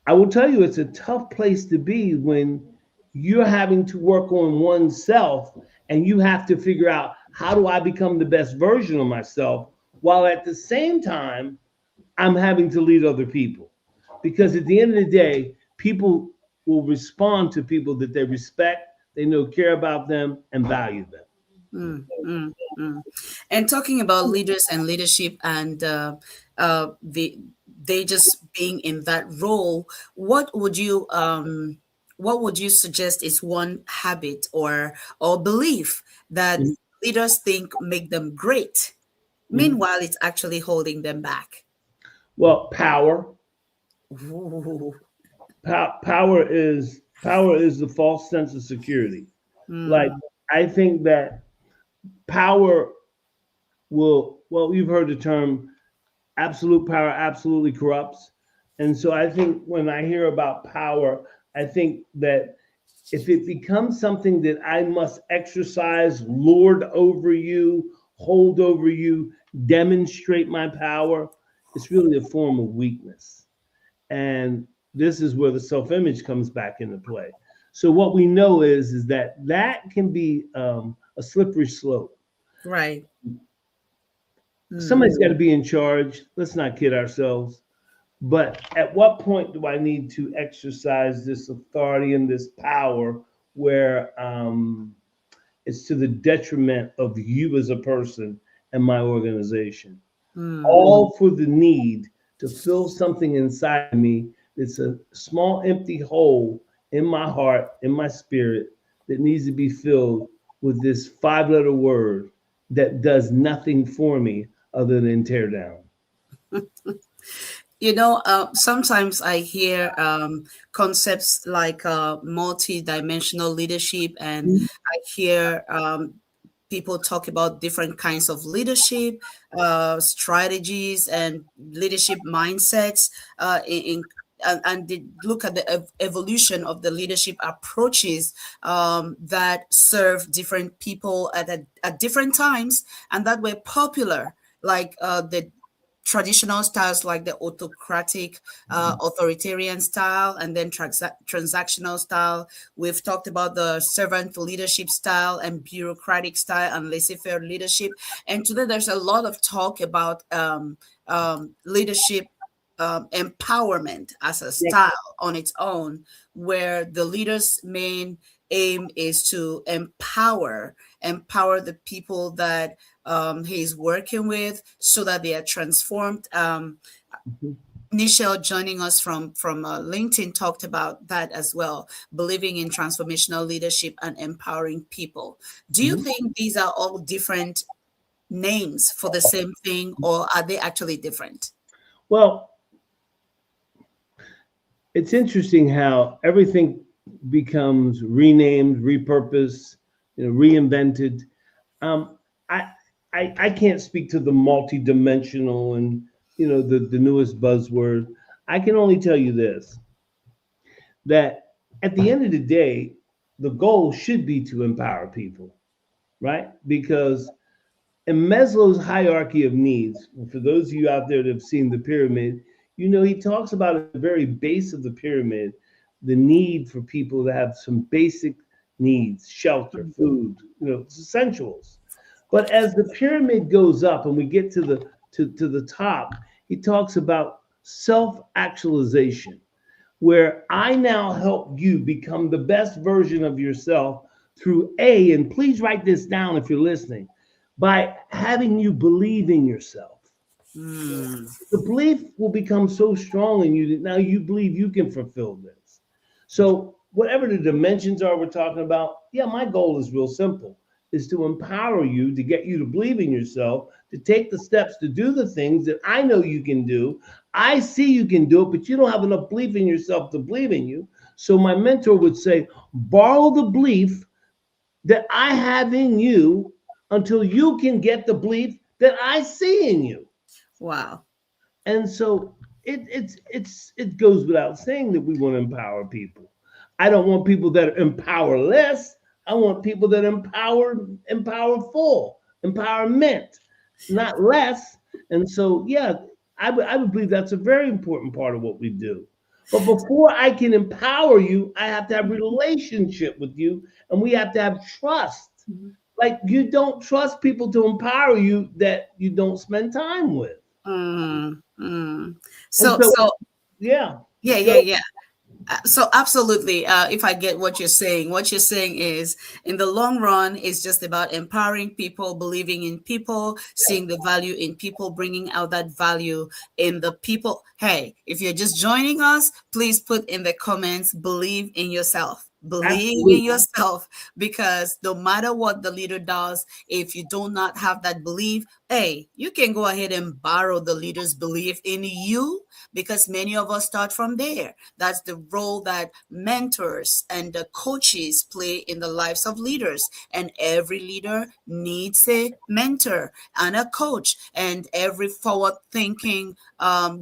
I will tell you, it's a tough place to be when you're having to work on oneself and you have to figure out how do I become the best version of myself while at the same time I'm having to lead other people. Because at the end of the day, people will respond to people that they respect, they know care about them and value them. Mm, mm, mm. And talking about leaders and leadership and they just being in that role, what would you suggest is one habit or belief that leaders think make them great? Mhm. Meanwhile, it's actually holding them back. Well, power. Ooh. Power is the false sense of security. Like, Mm, I think that power will, well, you've heard the term absolute power absolutely corrupts. And so I think when I hear about power, I think that if it becomes something that I must exercise, lord over you, hold over you, demonstrate my power, it's really a form of weakness. And this is where the self-image comes back into play. So what we know is that that can be a slippery slope. right. Mm, Somebody's got to be in charge. Let's not kid ourselves. But at what point do I need to exercise this authority and this power where it's to the detriment of you as a person and my organization? mm, All for the need to fill something inside me that's a small empty hole in my heart, in my spirit, that needs to be filled with this 5 letter word that does nothing for me other than tear down. Sometimes I hear concepts like multi-dimensional leadership, and I hear people talk about different kinds of leadership strategies and leadership mindsets and they look at the evolution of the leadership approaches that serve different people at different times and that were popular, like the traditional styles like the autocratic, authoritarian style, and then transactional style. We've talked about the servant leadership style and bureaucratic style and laissez-faire leadership. And today there's a lot of talk about leadership empowerment as a style on its own, where the leader's main aim is to empower the people that he's working with so that they are transformed. Mhm. Nichelle joining us from LinkedIn talked about that as well, believing in transformational leadership and empowering people. Do you Mhm. think these are all different names for the same thing, or are they actually different? Well, it's interesting how everything becomes renamed, repurposed, reinvented. Um, I, I can't speak to the multi-dimensional and the newest buzzword. I can only tell you this: that at the end of the day, the goal should be to empower people, right? Because in Maslow's hierarchy of needs, for those of you out there that have seen the pyramid, he talks about at the very base of the pyramid, the need for people to have some basic needs, shelter, food, essentials. But as the pyramid goes up and we get to the top, he talks about self-actualization, where I now help you become the best version of yourself through and please write this down if you're listening, by having you believe in yourself. Hmm. The belief will become so strong in you that now you believe you can fulfill this. So whatever the dimensions are we're talking about, yeah, my goal is real simple, is to empower you, to get you to believe in yourself, to take the steps to do the things that I know you can do. I see you can do it, but you don't have enough belief in yourself to believe in you. So my mentor would say, borrow the belief that I have in you until you can get the belief that I see in you. Wow. And so it goes without saying that we want to empower people. I don't want people that are empowerless. I want people that empowerful, empowerment, not less. And so, yeah, I would believe that's a very important part of what we do. But before I can empower you, I have to have relationship with you, and we have to have trust. Mhm. Like you don't trust people to empower you that you don't spend time with. Mm, mm. And So, so, so yeah. yeah, Go. yeah, yeah. So absolutely, if I get what you're saying is in the long run, it's just about empowering people, believing in people, seeing the value in people, bringing out that value in the people. Hey, if you're just joining us, please put in the comments, believe in yourself. Believe in Absolutely. yourself, because no matter what the leader does, if you do not have that belief, hey, you can go ahead and borrow the leader's belief in you, because many of us start from there. That's the role that mentors and the coaches play in the lives of leaders. And every leader needs a mentor and a coach. And every forward thinking,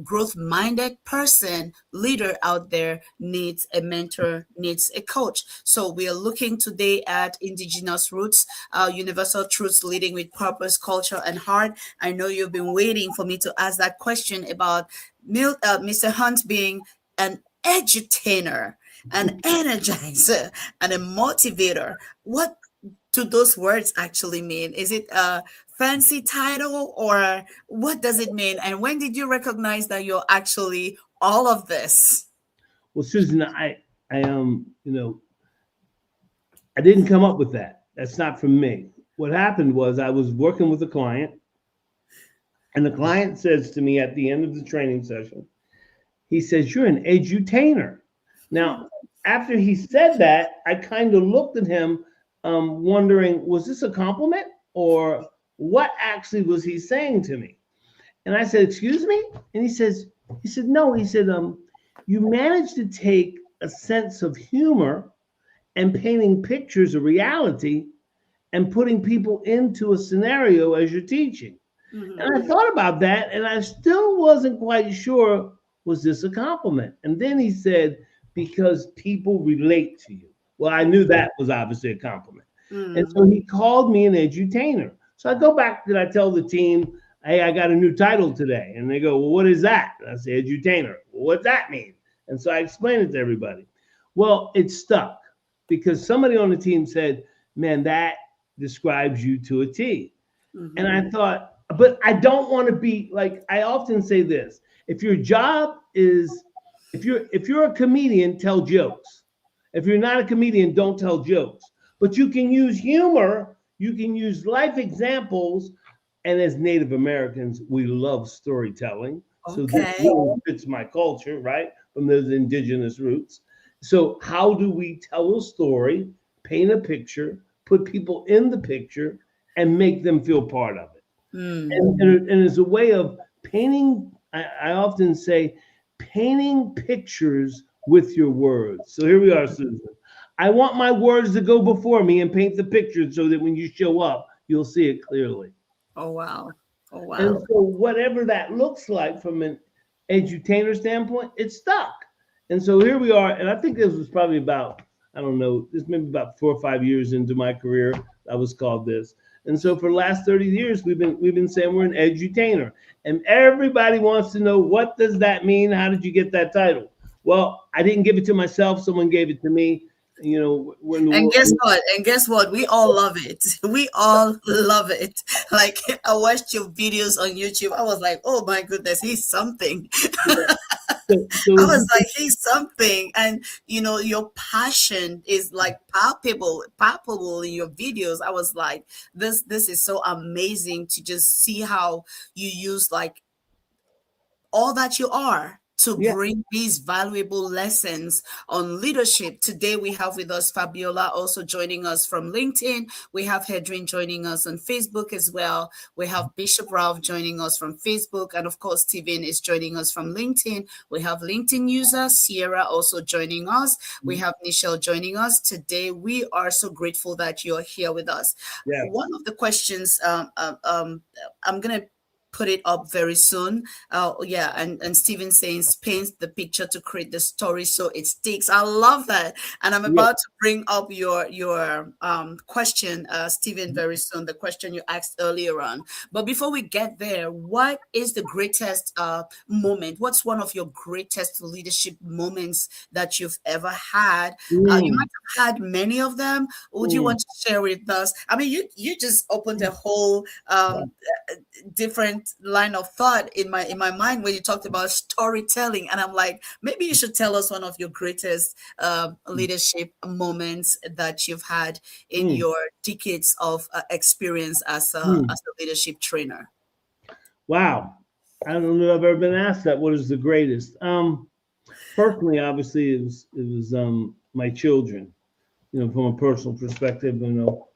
growth minded person, leader out there needs a mentor, needs a coach. So we are looking today at indigenous roots, universal truths leading with purpose, culture, and heart. I know you've been waiting for me to ask that question about Mr. Hunt being an edutainer, an energizer, and a motivator. What do those words actually mean? Is it a fancy title, or what does it mean? And when did you recognize that you're actually all of this? Well, Susan, I didn't come up with that. That's not from me. What happened was I was working with a client, and the client says to me at the end of the training session, he says, "You're an edutainer." Now, after he said that, I kind of looked at him, wondering, was this a compliment or what actually was he saying to me? And I said, "Excuse me?" And he said, "No." He said, "You managed to take a sense of humor and painting pictures of reality and putting people into a scenario as you're teaching." Mhm. And I thought about that, and I still wasn't quite sure, was this a compliment? And then he said, "Because people relate to you." Well, I knew that was obviously a compliment. And Mm. so he called me an edutainer. So I go back and I tell the team, "Hey, I got a new title today." And they go, "Well, what is that?" And I say, "Edutainer." "Well, what's that mean?" And so I explain it to everybody. Well, it stuck because somebody on the team said, "Man, that describes you to a T." And Mhm. I thought, but I don't want to be like, I often say this. If your job is, if you're a comedian, tell jokes. If you're not a comedian, don't tell jokes. But you can use humor, you can use life examples. And as Native Americans, we love storytelling. So this Okay. really fits my culture, right? From those indigenous roots. So how do we tell a story, paint a picture, put people in the picture, and make them feel part of it? Mm. And it's a way of painting. I often say, painting pictures with your words. So here we are, Susan. I want my words to go before me and paint the picture so that when you show up, you'll see it clearly. Oh, wow. Oh, And wow. so, whatever that looks like from an edutainer standpoint, it's stuck. And so here we are. And I think this was probably about, I don't know, this maybe about 4 or 5 years into my career. I was called this. And so for the last 30 years, we've been saying we're an edutainer. And everybody wants to know, what does that mean? How did you get that title? Well, I didn't give it to myself. Someone gave it to me. You know, when the And world, guess what? And guess what? We all love it. We all love it. Like, I watched your videos on YouTube. I was like, oh my goodness, he's something. so I as was you like, he's something. And your passion is like palpable in your videos. I was like, this is so amazing to just see how you use like all that you are to Yeah. bring these valuable lessons on leadership. Today, we have with us Fabiola also joining us from LinkedIn. We have Hedrin joining us on Facebook as well. We have Bishop Ralph joining us from Facebook. And of course, Steven is joining us from LinkedIn. We have LinkedIn user Sierra also joining us. We have Nichelle joining us. Today, we are so grateful that you're here with us. Yeah. One of the questions I'm going to put it up very soon. Yeah, and Steven says paints the picture to create the story so it sticks. I love that, and I'm Yeah. about to bring up your question, Steven, very soon. The question you asked earlier on. But before we get there, what is the greatest moment? What's one of your greatest leadership moments that you've ever had? You Mm. might have had many of them. Would you want to share with us? I mean, you just opened a whole different line of thought in my mind when you talked about storytelling, and I'm like, maybe you should tell us one of your greatest leadership moments that you've had in Mm. your decades of experience Mm. as a leadership trainer. Wow. I don't know if I've ever been asked that. What is the greatest? Personally, obviously, it was my children. From a personal perspective,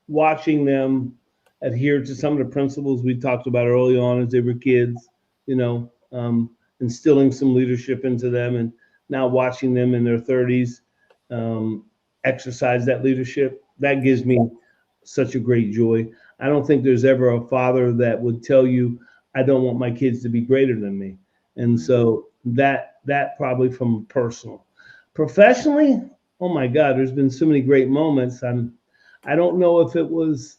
watching them adhere to some of the principles we talked about early on as they were kids, instilling some leadership into them, and now watching them in their 30s exercise that leadership. That gives me such a great joy. I don't think there's ever a father that would tell you, I don't want my kids to be greater than me. And so that probably from personal. Professionally, oh my God, there's been so many great moments. I don't know if it was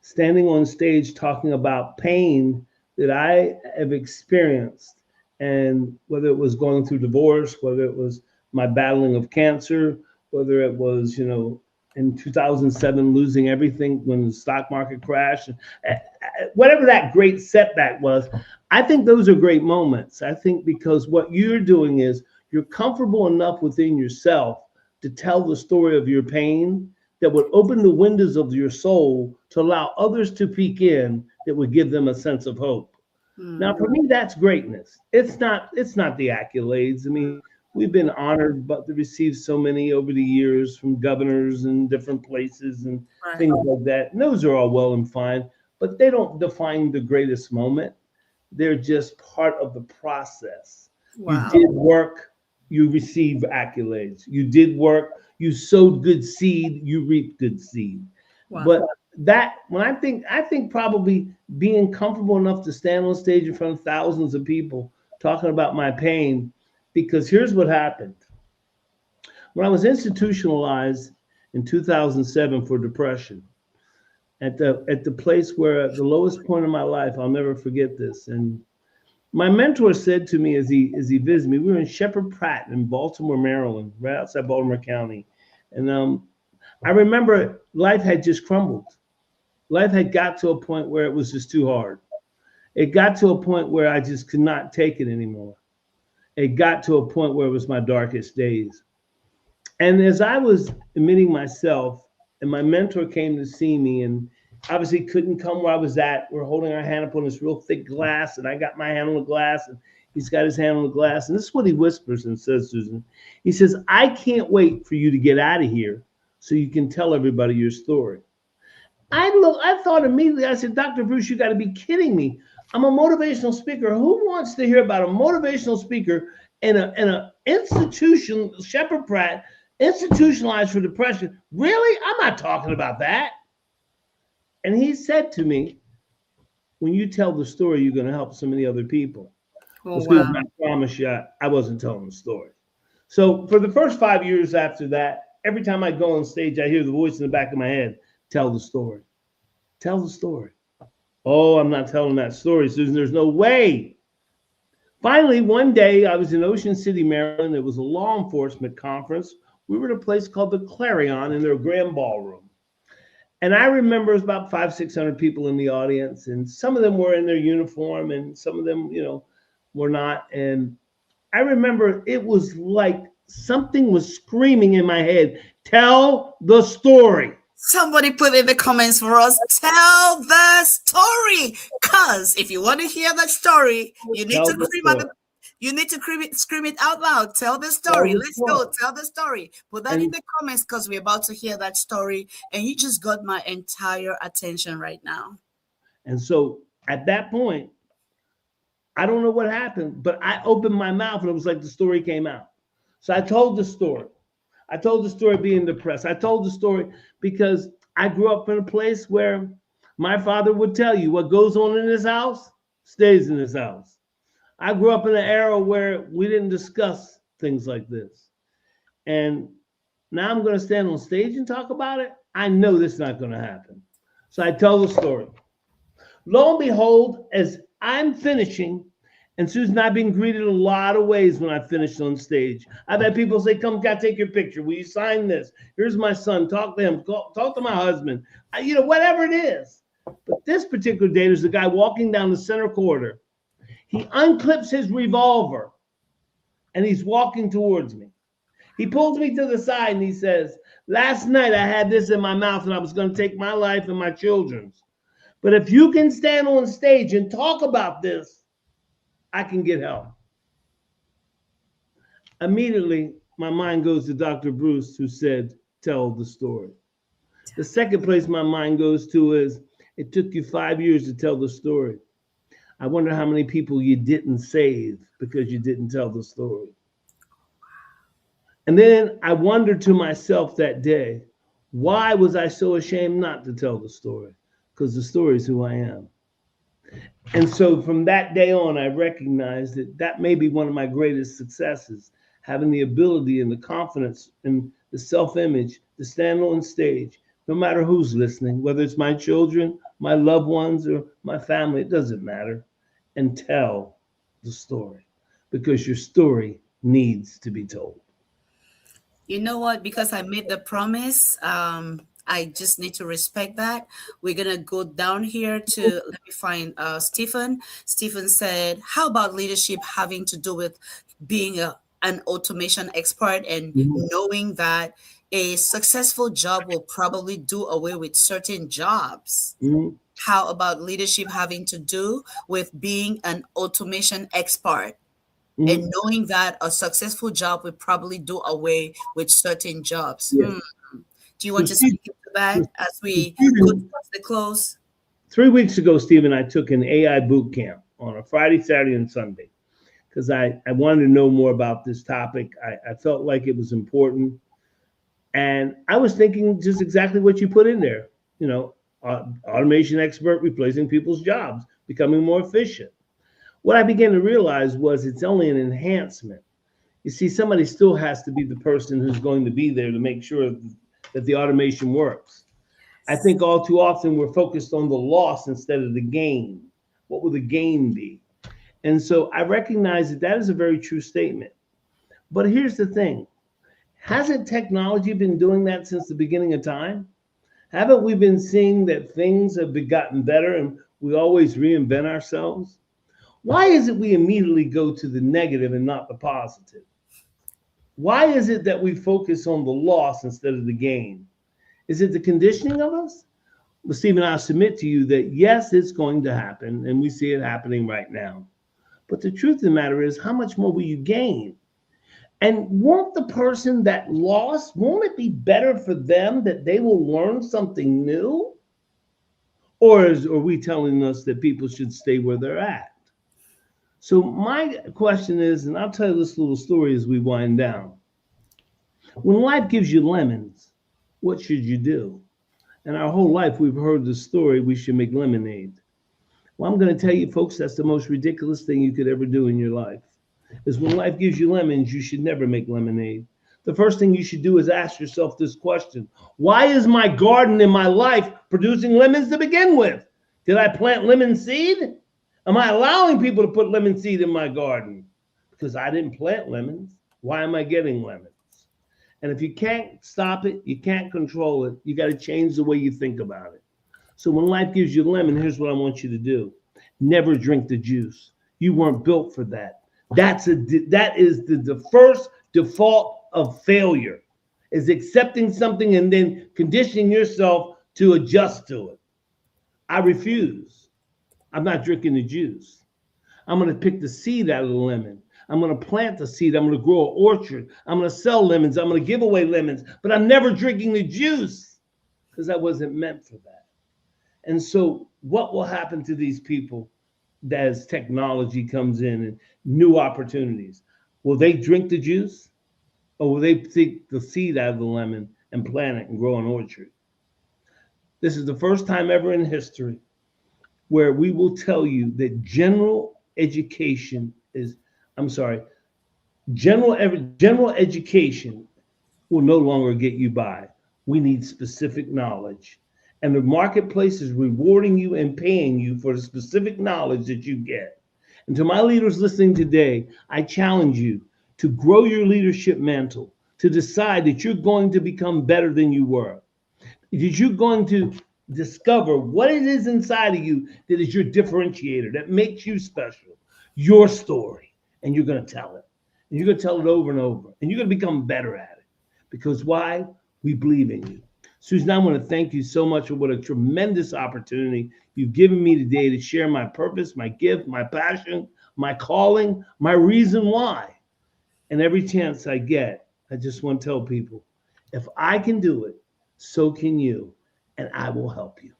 standing on stage talking about pain that I have experienced, and whether it was going through divorce, whether it was my battling of cancer, whether it was, in 2007 losing everything when the stock market crashed, whatever that great setback was, I think those are great moments. I think because what you're doing is you're comfortable enough within yourself to tell the story of your pain that would open the windows of your soul to allow others to peek in, that would give them a sense of hope. Now, for me, that's greatness. It's not the accolades. I mean, we've been honored, but to receive so many over the years from governors and different places and things like that. And those are all well and fine, but they don't define the greatest moment. They're just part of the process. You did work, you receive accolades. You did work, you sowed good seed, you reap good seed. But that, when I think probably being comfortable enough to stand on stage in front of thousands of people talking about my pain, because here's what happened. When I was institutionalized in 2007 for depression, at the place where, at the lowest point of my life, I'll never forget this. And my mentor said to me as he visited me, we were in Shepherd Pratt in Baltimore, Maryland, right outside Baltimore County. And I remember life had just crumbled. Life had got to a point where it was just too hard. It got to a point where I just could not take it anymore. It got to a point where it was my darkest days. And as I was admitting myself, and my mentor came to see me, and obviously couldn't come where I was at. We're holding our hand up on this real thick glass, and I got my hand on the glass, and he's got his hand on the glass. And this is what he whispers and says, Susan. He says, I can't wait for you to get out of here so you can tell everybody your story. I thought immediately, I said, Dr. Bruce, you got to be kidding me. I'm a motivational speaker. Who wants to hear about a motivational speaker in a institution, Shepherd Pratt, institutionalized for depression? Really? I'm not talking about that. And he said to me, when you tell the story, you're going to help so many other people. I promise you, I wasn't telling the story. So for the first 5 years after that, every time I go on stage, I hear the voice in the back of my head, tell the story. Tell the story. Oh, I'm not telling that story, Susan. There's no way. Finally, one day, I was in Ocean City, Maryland. It was a law enforcement conference. We were at a place called the Clarion in their grand ballroom. And I remember it was about 500-600 people in the audience, and some of them were in their uniform, and some of them, were not. And I remember it was like something was screaming in my head, tell the story. Somebody put in the comments for us, tell the story. Because if you want to hear that story, you need to scream at the You need to scream it out loud. Tell the Tell story. the Let's story. go. Tell the story. Put that in And the comments because we're about to hear that story. And you just got my entire attention right now. and so at that point, I don't know what happened, but I opened my mouth and it was like the story came out. So I told the story. I told the story being depressed. I told the story because I grew up in a place where my father would tell you what goes on in this house stays in this house. I grew up in an era where we didn't discuss things like this. And now I'm going to stand on stage and talk about it. I know this is not going to happen. So I tell the story. Lo and behold, as I'm finishing, and Susan, I've been greeted a lot of ways when I finished on stage. I've had people say, come, gotta take your picture. Will you sign this? Here's my son. Talk to him. Talk to my husband. Whatever it is. But this particular day, there's a guy walking down the center corridor. He unclips his revolver, and he's walking towards me. He pulls me to the side, and he says, last night I had this in my mouth, and I was going to take my life and my children's. But if you can stand on stage and talk about this, I can get help. Immediately, my mind goes to Dr. Bruce, who said, tell the story. The second place my mind goes to is, it took you 5 years to tell the story. I wonder how many people you didn't save because you didn't tell the story. And then I wondered to myself that day, why was I so ashamed not to tell the story? Because the story is who I am. And so from that day on, I recognized that that may be one of my greatest successes, having the ability and the confidence and the self-image to stand on stage, no matter who's listening, whether it's my children, my loved ones, or my family, it doesn't matter, and tell the story, because your story needs to be told. You know what? Because I made the promise, I just need to respect that. We're gonna go down here to let me find Stephen. Stephen said, "How about leadership having to do with being an automation expert and knowing that a successful job will probably do away with certain jobs?" How about leadership having to do with being an automation expert? And knowing that a successful job will probably do away with certain jobs. Yes. Do you want to speak to that as we go towards the close? 3 weeks ago, Stephen, I took an AI boot camp on a Friday, Saturday, and Sunday because I wanted to know more about this topic. I felt like it was important. And I was thinking just exactly what you put in there, automation expert replacing people's jobs, becoming more efficient. What I began to realize was it's only an enhancement. You see, somebody still has to be the person who's going to be there to make sure that the automation works. I think all too often we're focused on the loss instead of the gain. What will the gain be? And so I recognize that that is a very true statement. But here's the thing. Hasn't technology been doing that since the beginning of time? Haven't we been seeing that things have gotten better and we always reinvent ourselves? Why is it we immediately go to the negative and not the positive? Why is it that we focus on the loss instead of the gain? Is it the conditioning of us? Well, Stephen, I'll submit to you that yes, it's going to happen, and we see it happening right now. But the truth of the matter is, how much more will you gain? And won't the person that lost, won't it be better for them that they will learn something new? Or are we telling us that people should stay where they're at? So my question is, and I'll tell you this little story as we wind down. When life gives you lemons, what should you do? And our whole life, we've heard the story, we should make lemonade. Well, I'm going to tell you, folks, that's the most ridiculous thing you could ever do in your life. Is when life gives you lemons, you should never make lemonade. The first thing you should do is ask yourself this question. Why is my garden in my life producing lemons to begin with? Did I plant lemon seed? Am I allowing people to put lemon seed in my garden? Because I didn't plant lemons. Why am I getting lemons? And if you can't stop it, you can't control it, you got to change the way you think about it. So when life gives you lemon, here's what I want you to do. Never drink the juice. You weren't built for that. That is the first default of failure, is accepting something and then conditioning yourself to adjust to it. I refuse. I'm not drinking the juice. I'm going to pick the seed out of the lemon. I'm going to plant the seed. I'm going to grow an orchard. I'm going to sell lemons. I'm going to give away lemons, but I'm never drinking the juice because I wasn't meant for that. And so what will happen to these people as technology comes in and new opportunities? Will they drink the juice, or will they take the seed out of the lemon and plant it and grow an orchard? This is the first time ever in history where we will tell you that general education will no longer get you by. We need specific knowledge. And the marketplace is rewarding you and paying you for the specific knowledge that you get. And to my leaders listening today, I challenge you to grow your leadership mantle, to decide that you're going to become better than you were, that you're going to discover what it is inside of you that is your differentiator, that makes you special, your story, and you're going to tell it. And you're going to tell it over and over, and you're going to become better at it. Because why? We believe in you. Susan, I want to thank you so much for what a tremendous opportunity you've given me today to share my purpose, my gift, my passion, my calling, my reason why. And every chance I get, I just want to tell people, if I can do it, so can you, and I will help you.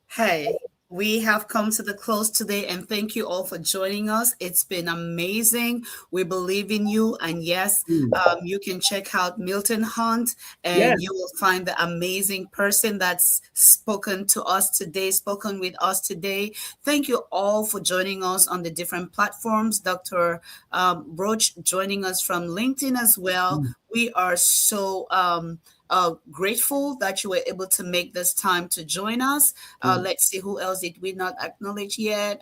Hey, we have come to the close today, and thank you all for joining us. It's been amazing. We believe in you. And yes, you can check out Milton Hunt, and you will find the amazing person that's spoken with us today. Thank you all for joining us on the different platforms. Dr. Roach joining us from LinkedIn as well. We are so grateful that you were able to make this time to join us. Let's see, who else did we not acknowledge yet?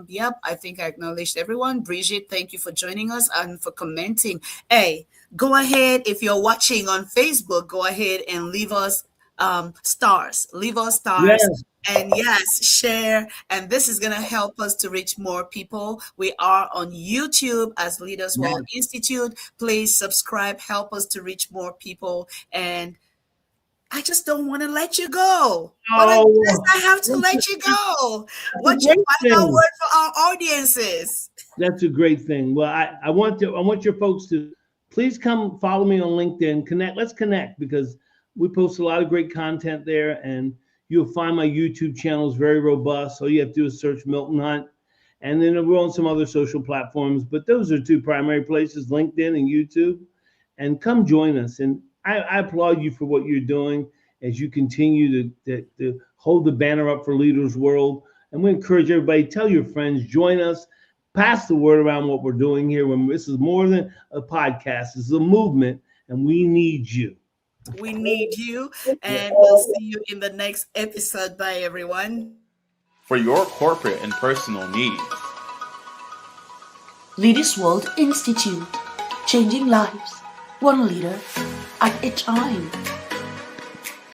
Yep, I think I acknowledged everyone. Bridget, thank you for joining us and for commenting. Hey, go ahead, if you're watching on Facebook, go ahead and leave us stars. Leave us stars. Yes. And yes, share. And this is going to help us to reach more people. We are on YouTube as Leaders World Institute. Please subscribe, help us to reach more people. And I just don't want to let you go. But I guess I have to let you go. What's your final word for our audiences? That's a great thing. Well, I want your folks to please come follow me on LinkedIn. Connect. Let's connect, because we post a lot of great content there, and you'll find my YouTube channel is very robust. All you have to do is search Milton Hunt. And then we're on some other social platforms, but those are two primary places, LinkedIn and YouTube. And come join us. And I applaud you for what you're doing as you continue to hold the banner up for Leaders World. And we encourage everybody, tell your friends, join us, pass the word around what we're doing here. This is more than a podcast. This is a movement, and we need you. We need you, and we'll see you in the next episode. Bye, everyone. For your corporate and personal needs. Leaders World Institute, changing lives, one leader at a time.